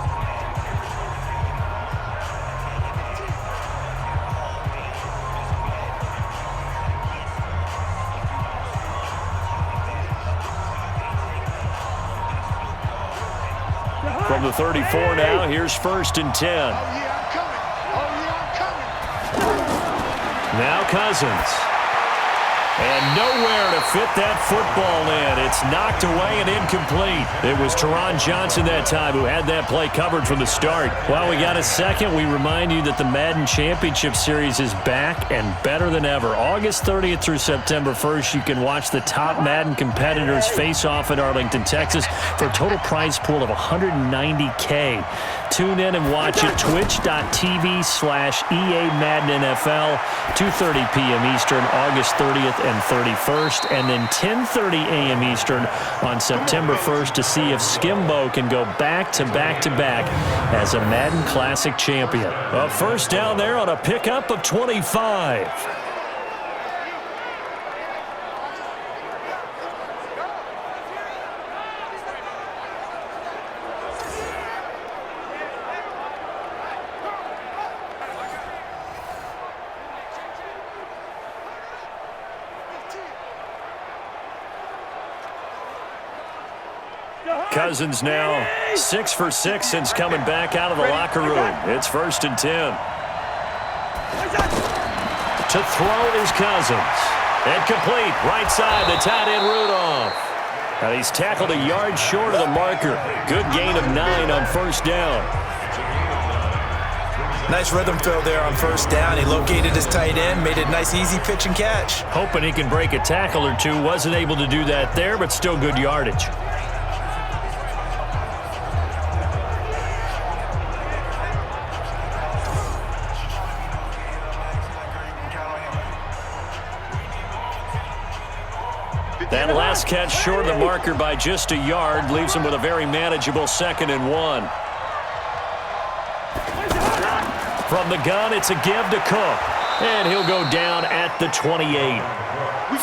from the 34 now. Here's 1st and 10. Oh, yeah, I'm coming. Oh, yeah, I'm coming. Now Cousins. And nowhere to fit that football in. It's knocked away and incomplete. It was Teron Johnson that time who had that play covered from the start. While we got a second, we remind you that the Madden Championship Series is back and better than ever. August 30th through September 1st, you can watch the top Madden competitors face off in Arlington, Texas for a total prize pool of $190K. Tune in and watch it. Twitch.tv/EA Madden NFL, 2:30 p.m. Eastern, August 30th and 31st, and then 10:30 a.m. Eastern on September 1st to see if Skimbo can go back-to-back-to-back as a Madden Classic champion. A first down there on a pickup of 25. Cousins now 6 for 6 since coming back out of the locker room. It's 1st and 10. To throw is Cousins. And complete. Right side, the tight end Rudolph. And he's tackled a yard short of the marker. Good gain of 9 on 1st down. Nice rhythm throw there on 1st down. He located his tight end, made a nice easy pitch and catch. Hoping he can break a tackle or two. Wasn't able to do that there, but still good yardage. That last catch short of the marker by just a yard leaves him with a very manageable 2nd and 1. From the gun, it's a give to Cook. And he'll go down at the 28.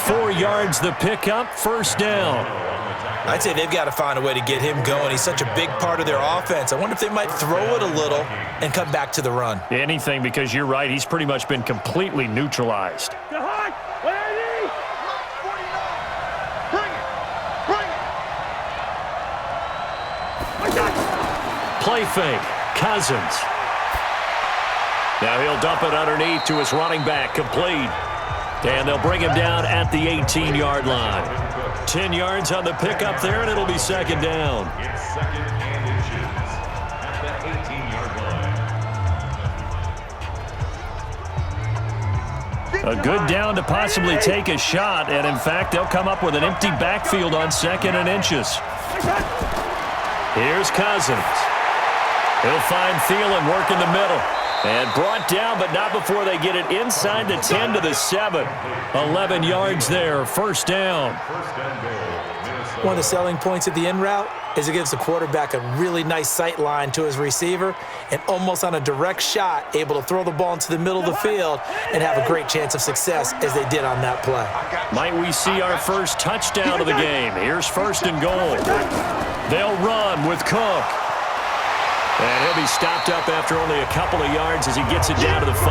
4 yards the pickup, 1st down. I'd say they've got to find a way to get him going. He's such a big part of their offense. I wonder if they might throw it a little and come back to the run. Anything, because you're right. He's pretty much been completely neutralized. Play fake. Cousins. Now he'll dump it underneath to his running back. Complete. And they'll bring him down at the 18-yard line. 10 yards on the pickup there, and it'll be 2nd down. A good down to possibly take a shot, and in fact, they'll come up with an empty backfield on 2nd and inches. Here's Cousins. He'll find Thielen, work in the middle. And brought down, but not before they get it inside the 10 to the 7. 11 yards there, 1st down. One of the selling points of the in route is it gives the quarterback a really nice sight line to his receiver and almost on a direct shot able to throw the ball into the middle of the field and have a great chance of success as they did on that play. Might we see our first touchdown of the game? Here's 1st and goal. They'll run with Cook. And he'll be stopped up after only a couple of yards as he gets it down to the 5.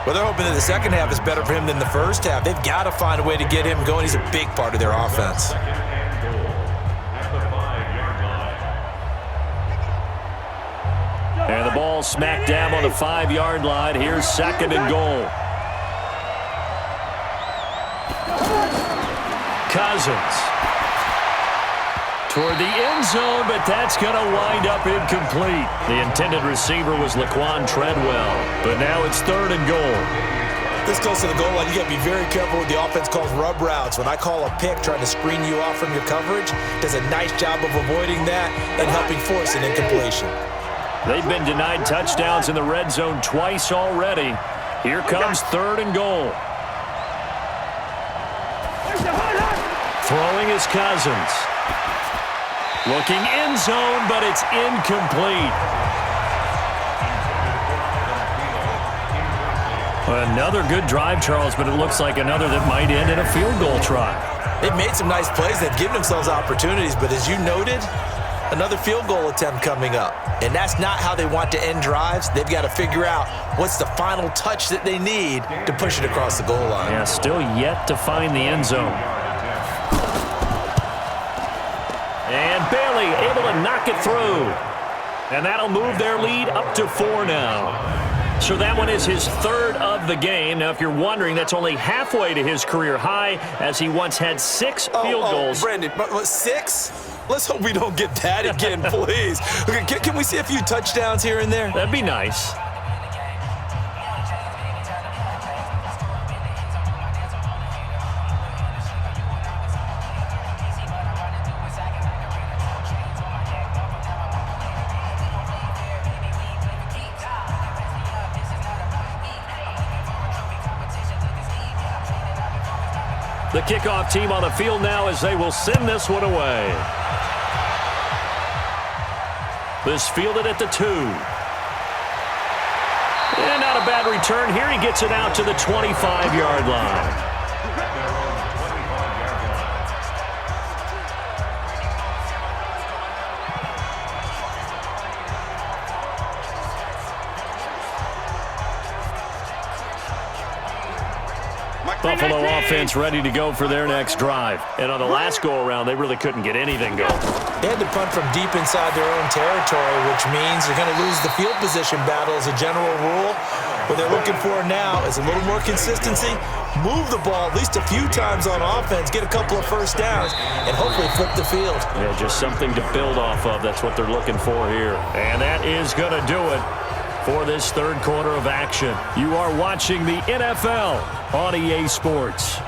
Well, they're hoping that the second half is better for him than the first half. They've got to find a way to get him going. He's a big part of their offense. And the ball smack dab on the 5-yard line. Here's 2nd and goal. Cousins. Toward the end zone, but that's going to wind up incomplete. The intended receiver was Laquan Treadwell, but now it's 3rd and goal. This close to the goal line, you got to be very careful with the offense calls rub routes. When I call a pick trying to screen you off from your coverage, does a nice job of avoiding that and helping force an incompletion. They've been denied touchdowns in the red zone twice already. Here comes 3rd and goal. Throwing is Cousins. Looking end zone, but it's incomplete. Another good drive, Charles, but it looks like another that might end in a field goal try. They've made some nice plays. They've given themselves opportunities, but as you noted, another field goal attempt coming up. And that's not how they want to end drives. They've got to figure out what's the final touch that they need to push it across the goal line. Yeah, still yet to find the end zone. And barely able to to knock it through. And that'll move their lead up to 4 now. So that one is his third of the game. Now, if you're wondering, that's only halfway to his career high, as he once had 6 field goals. Brandon, but 6? Let's hope we don't get that again, please. Okay, can we see a few touchdowns here and there? That'd be nice. The kickoff team on the field now as they will send this one away. This fielded at the 2. And not a bad return here. He gets it out to the 25-yard line. Buffalo offense ready to go for their next drive. And on the last go-around, they really couldn't get anything going. They had to punt from deep inside their own territory, which means they're going to lose the field position battle as a general rule. What they're looking for now is a little more consistency, move the ball at least a few times on offense, get a couple of first downs, and hopefully flip the field. Yeah, just something to build off of. That's what they're looking for here. And that is going to do it for this third quarter of action. You are watching the NFL on EA Sports.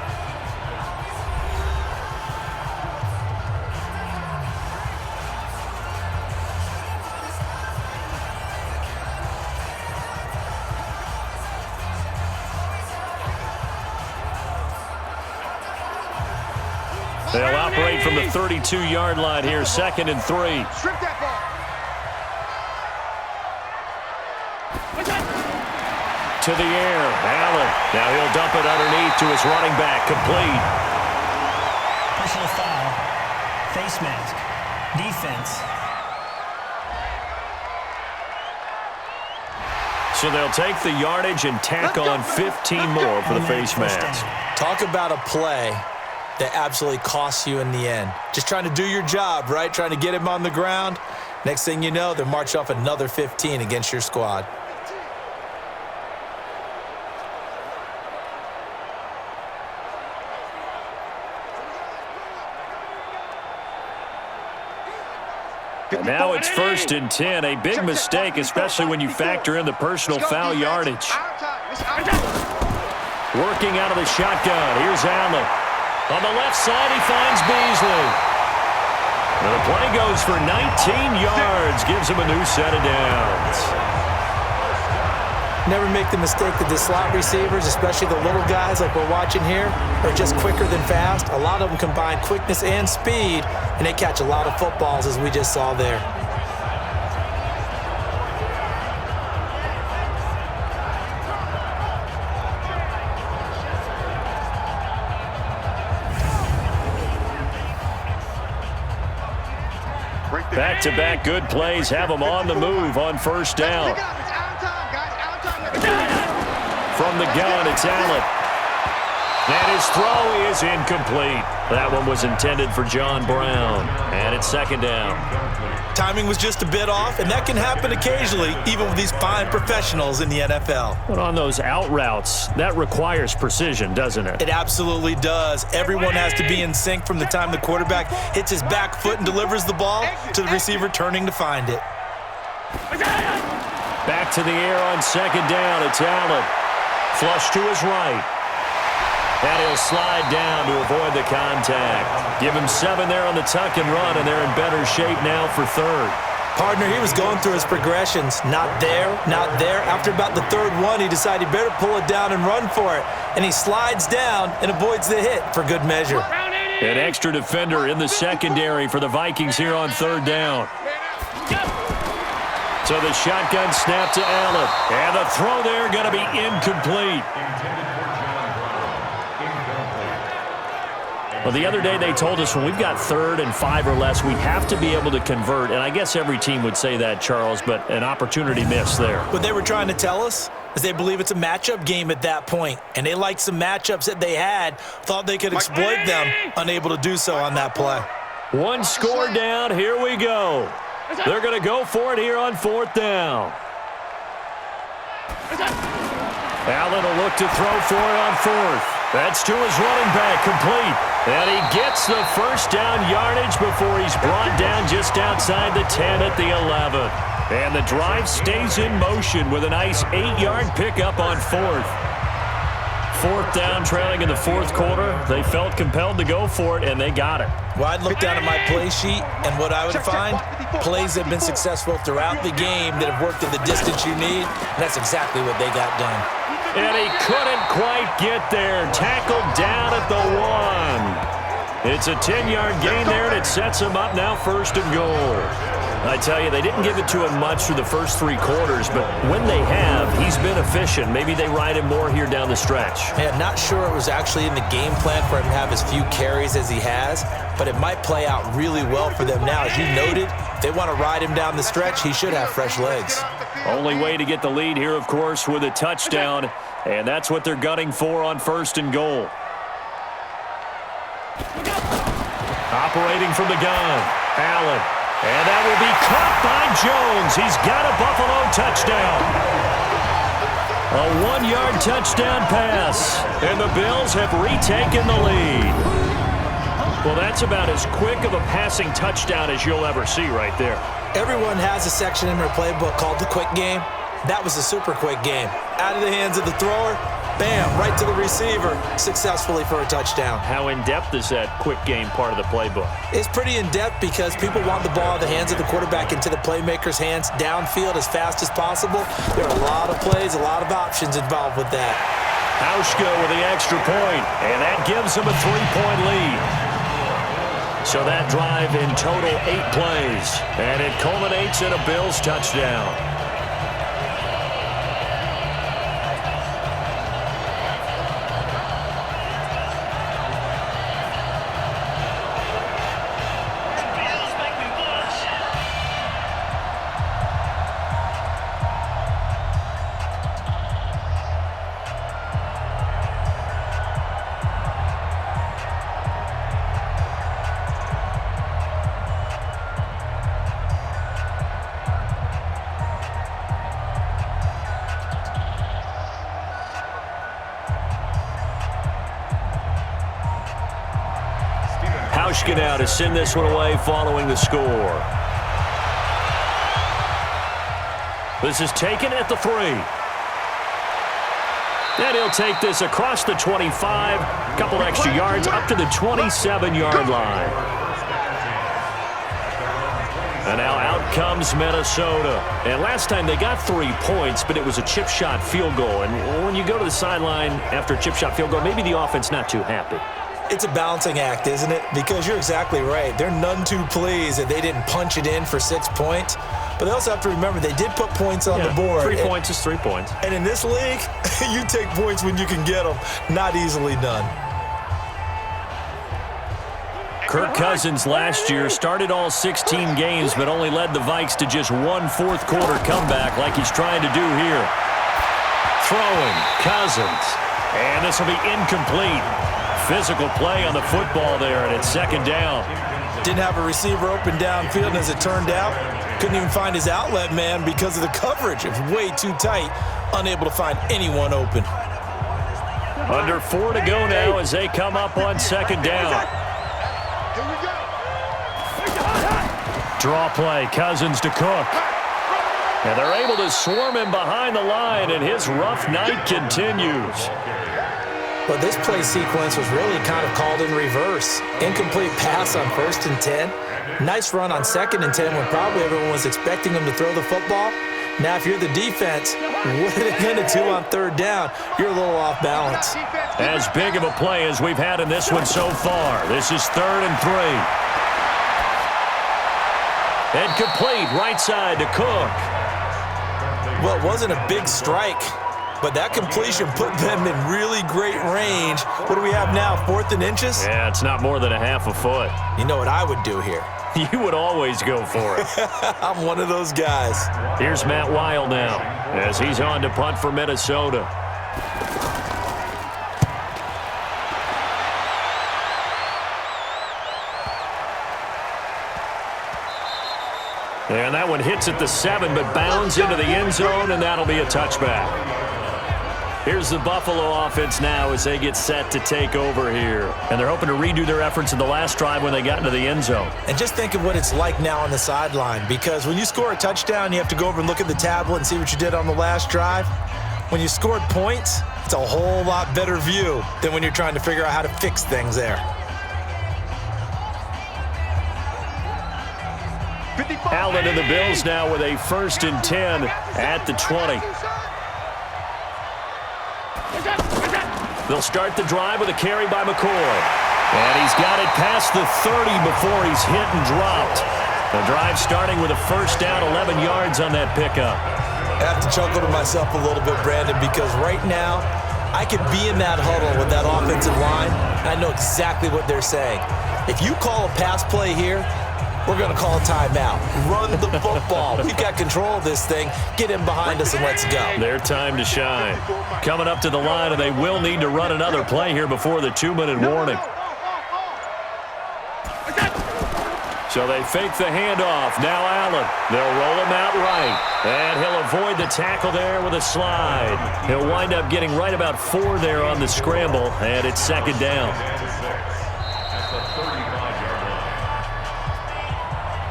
They'll operate from the 32-yard line here, 2nd and 3. Strip that ball. To the air, Allen. Now he'll dump it underneath to his running back, complete. Personal foul, face mask, defense. So they'll take the yardage and tack on 15 more for the face mask. Talk about a play that absolutely costs you in the end. Just trying to do your job, right? Trying to get him on the ground. Next thing you know, they're marching off another 15 against your squad. And now it's 1st and 10. A big mistake, especially when you factor in the personal foul yardage. Working out of the shotgun. Here's Allen. On the left side, he finds Beasley. And the play goes for 19 yards. Gives him a new set of downs. Never make the mistake that the slot receivers, especially the little guys like we're watching here, are just quicker than fast. A lot of them combine quickness and speed, and they catch a lot of footballs, as we just saw there. Back-to-back good plays have them on the move on 1st down. From the gun, it's Allen. And his throw is incomplete. That one was intended for John Brown. And it's 2nd down. Timing was just a bit off, and that can happen occasionally, even with these fine professionals in the NFL. But on those out routes, that requires precision, doesn't it? It absolutely does. Everyone has to be in sync from the time the quarterback hits his back foot and delivers the ball to the receiver turning to find it. Back to the air on 2nd down. It's Allen. Flush to his right. And he'll slide down to avoid the contact. Give him 7 there on the tuck and run, and they're in better shape now for 3rd. Partner, he was going through his progressions. Not there, not there. After about the 3rd one, he decided he better pull it down and run for it. And he slides down and avoids the hit for good measure. An extra defender in the secondary for the Vikings here on 3rd down. So the shotgun snap to Allen. And the throw there going to be incomplete. Well, the other day they told us when we've got 3rd and 5 or less, we have to be able to convert. And I guess every team would say that, Charles, but an opportunity missed there. What they were trying to tell us is they believe it's a matchup game at that point. And they liked some matchups that they had, thought they could exploit them, unable to do so on that play. One score down. Here we go. They're going to go for it here on 4th down. Allen will look to throw for it on 4th. That's to his running back, complete. And he gets the first down yardage before he's brought down just outside the 10 at the 11. And the drive stays in motion with a nice 8-yard pickup on 4th. 4th down, trailing in the 4th quarter. They felt compelled to go for it, and they got it. Well, I'd look down at my play sheet, and what I would find, plays that have been successful throughout the game that have worked at the distance you need, and that's exactly what they got done. And he couldn't quite get there. Tackled down at the 1. It's a 10-yard gain there, and it sets him up now 1st and goal. I tell you, they didn't give it to him much through the first 3 quarters, but when they have, he's been efficient. Maybe they ride him more here down the stretch. Man, not sure it was actually in the game plan for him to have as few carries as he has, but it might play out really well for them now. As you noted, if they want to ride him down the stretch, he should have fresh legs. Only way to get the lead here, of course, with a touchdown, and that's what they're gunning for on 1st and goal. Operating from the gun, Allen. And that will be caught by Jones. He's got a Buffalo touchdown. A 1-yard touchdown pass. And the Bills have retaken the lead. Well, that's about as quick of a passing touchdown as you'll ever see right there. Everyone has a section in their playbook called the quick game. That was a super quick game. Out of the hands of the thrower, bam, right to the receiver, successfully for a touchdown. How in-depth is that quick game part of the playbook? It's pretty in-depth because people want the ball in the hands of the quarterback into the playmaker's hands downfield as fast as possible. There are a lot of plays, a lot of options involved with that. Hauschka with the extra point, and that gives him a 3-point lead. So that drive in total 8 plays, and it culminates in a Bills touchdown. Hauschka now to send this one away following the score. This is taken at the 3. And he'll take this across the 25, a couple extra yards up to the 27-yard line. And now out comes Minnesota. And last time they got 3 points, but it was a chip shot field goal. And when you go to the sideline after a chip shot field goal, maybe the offense not too happy. It's a balancing act, isn't it? Because you're exactly right. They're none too pleased that they didn't punch it in for 6 points. But they also have to remember they did put points on the board. 3 points is 3 points. And in this league, you take points when you can get them. Not easily done. Kirk Cousins last year started all 16 games but only led the Vikes to just 1 fourth-quarter comeback like he's trying to do here. Throwing, Cousins. And this will be incomplete. Physical play on the football there, and it's 2nd down. Didn't have a receiver open downfield, and as it turned out, couldn't even find his outlet man because of the coverage. It was way too tight, unable to find anyone open. Under 4 to go now as they come up on 2nd down. Draw play, Cousins to Cook. And they're able to swarm him behind the line, and his rough night continues. But this play sequence was really kind of called in reverse. Incomplete pass on 1st and 10. Nice run on 2nd and 10 when probably everyone was expecting him to throw the football. Now, if you're the defense, what are they going to do on 3rd down? You're a little off balance. As big of a play as we've had in this one so far. This is 3rd and 3. And complete right side to Cook. Well, it wasn't a big strike, but that completion put them in really great range. What do we have now, 4th and inches? Yeah, it's not more than a half a foot. You know what I would do here? You would always go for it. I'm one of those guys. Here's Matt Weil now as he's on to punt for Minnesota. And that one hits at the 7, but bounds into the end zone, and that'll be a touchback. Here's the Buffalo offense now as they get set to take over here. And they're hoping to redo their efforts in the last drive when they got into the end zone. And just think of what it's like now on the sideline, because when you score a touchdown, you have to go over and look at the tablet and see what you did on the last drive. When you scored points, it's a whole lot better view than when you're trying to figure out how to fix things there. Allen and the Bills now with a 1st and 10 at the 20. They'll start the drive with a carry by McCoy. And he's got it past the 30 before he's hit and dropped. The drive starting with a 1st down, 11 yards on that pickup. I have to chuckle to myself a little bit, Brandon, because right now I could be in that huddle with that offensive line, and I know exactly what they're saying. If you call a pass play here, we're going to call a timeout. Run the football. We've got control of this thing. Get in behind us and let's go. Their time to shine. Coming up to the line, and they will need to run another play here before the 2-minute warning. So they fake the handoff. Now Allen. They'll roll him out right. And he'll avoid the tackle there with a slide. He'll wind up getting right about 4 there on the scramble, and it's 2nd down.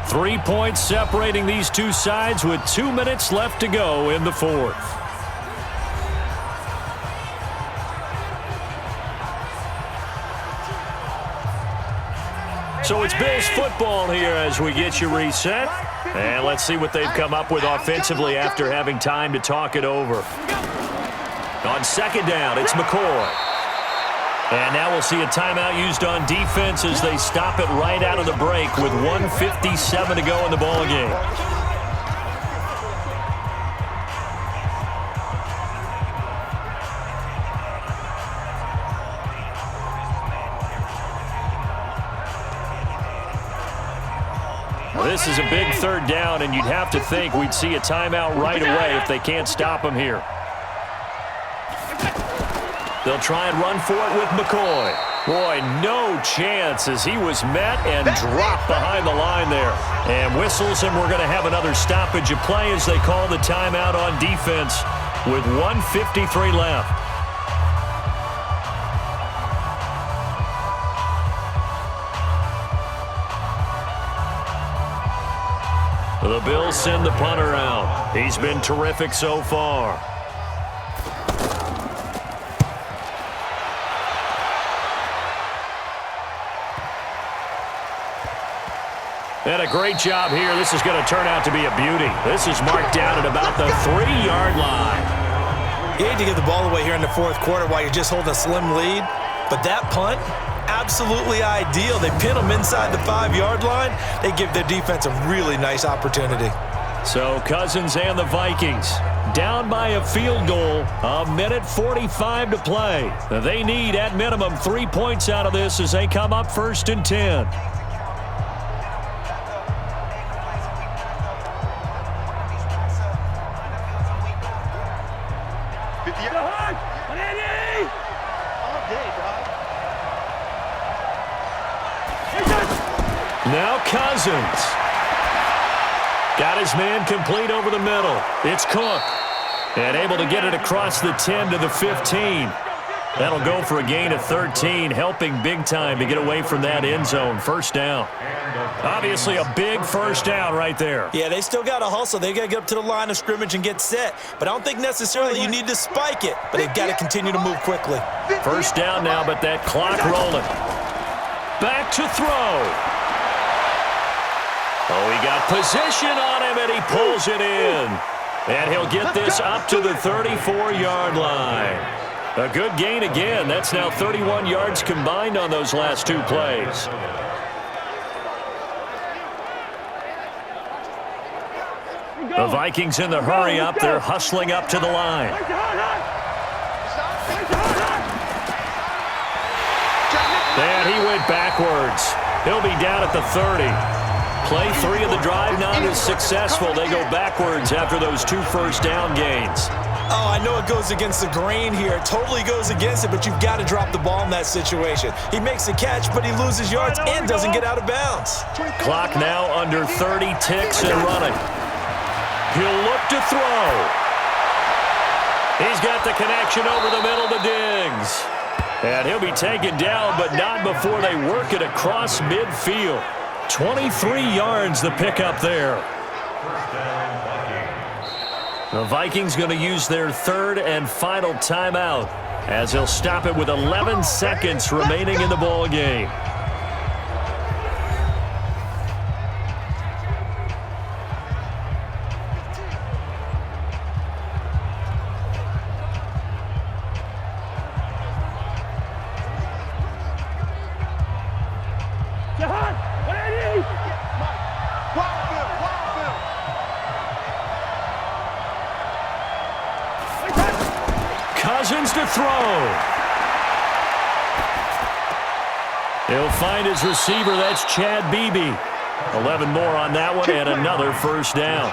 3 points separating these two sides with 2 minutes left to go in the 4th. So it's Bills football here as we get you reset. And let's see what they've come up with offensively after having time to talk it over. On 2nd down, it's McCoy. And now we'll see a timeout used on defense as they stop it right out of the break with 1:57 to go in the ballgame. This is a big 3rd down, and you'd have to think we'd see a timeout right away if they can't stop him here. They'll try and run for it with McCoy. Boy, no chance as he was met and dropped behind the line there. And whistles, and we're going to have another stoppage of play as they call the timeout on defense with 1:53 left. The Bills send the punter out. He's been terrific so far. And a great job here. This is going to turn out to be a beauty. This is marked down at about the 3-yard line. You hate to give the ball away here in the 4th quarter while you're just holding a slim lead, but that punt, absolutely ideal. They pin them inside the 5-yard line. They give their defense a really nice opportunity. So Cousins and the Vikings down by a field goal, 1:45 to play. They need at minimum 3 points out of this as they come up 1st and 10. Now Cousins. Got his man complete over the middle. It's Cook. And able to get it across the 10 to the 15. That'll go for a gain of 13, helping big time to get away from that end zone. 1st down. Obviously a big 1st down right there. Yeah, they still got to hustle. They got to get up to the line of scrimmage and get set. But I don't think necessarily you need to spike it. But they've got to continue to move quickly. 1st down now, but that clock rolling. Back to throw. Oh, he got position on him, and he pulls it in. And he'll get this up to the 34-yard line. A good gain again. That's now 31 yards combined on those last 2 plays. The Vikings in the hurry up. They're hustling up to the line. And he went backwards. He'll be down at the 30. Play 3 of the drive not as successful. They go backwards after those 2 first-down gains. Oh, I know it goes against the grain here. It totally goes against it, but you've got to drop the ball in that situation. He makes a catch, but he loses yards and doesn't get out of bounds. Clock now under 30 ticks and running. He'll look to throw. He's got the connection over the middle to Diggs. And he'll be taken down, but not before they work it across midfield. 23 yards the pickup there. The Vikings going to use their 3rd and final timeout as they'll stop it with 11 seconds remaining in the ball game. Cousins to throw. He'll find his receiver. That's Chad Beebe. 11 more on that one and another first down.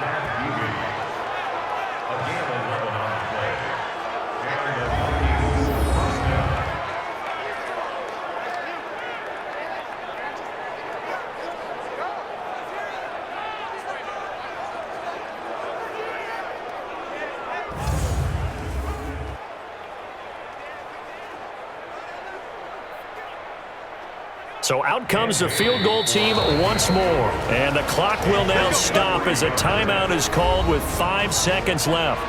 So out comes the field goal team once more. And the clock will now stop as a timeout is called with 5 seconds left.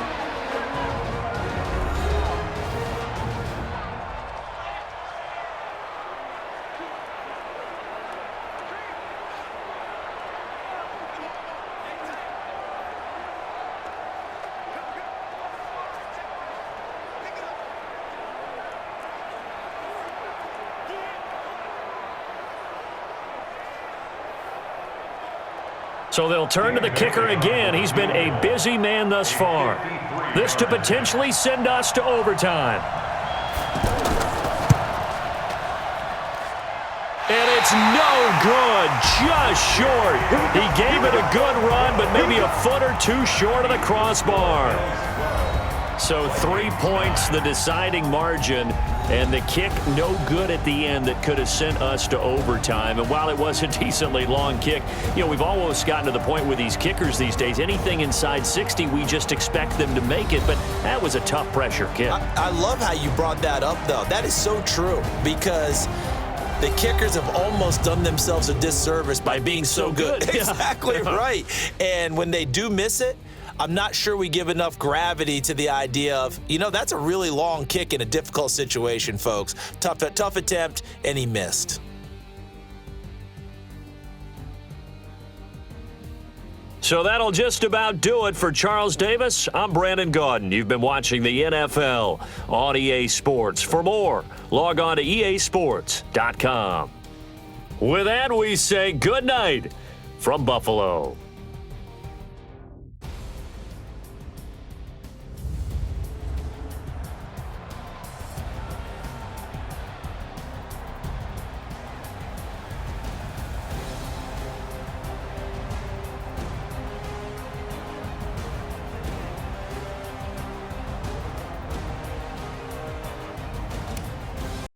So they'll turn to the kicker again. He's been a busy man thus far. This to potentially send us to overtime. And it's no good, just short. He gave it a good run, but maybe a foot or two short of the crossbar. So 3 points, the deciding margin, and the kick no good at the end that could have sent us to overtime. And while it was a decently long kick, you know, we've almost gotten to the point with these kickers these days, anything inside 60, we just expect them to make it. But that was a tough pressure kick. I love how you brought that up, though. That is so true because the kickers have almost done themselves a disservice by being so good. Exactly right. And when they do miss it, I'm not sure we give enough gravity to the idea of, you know, that's a really long kick in a difficult situation, folks. Tough attempt, and he missed. So that'll just about do it for Charles Davis. I'm Brandon Gaudin. You've been watching the NFL on EA Sports. For more, log on to easports.com. With that, we say good night from Buffalo.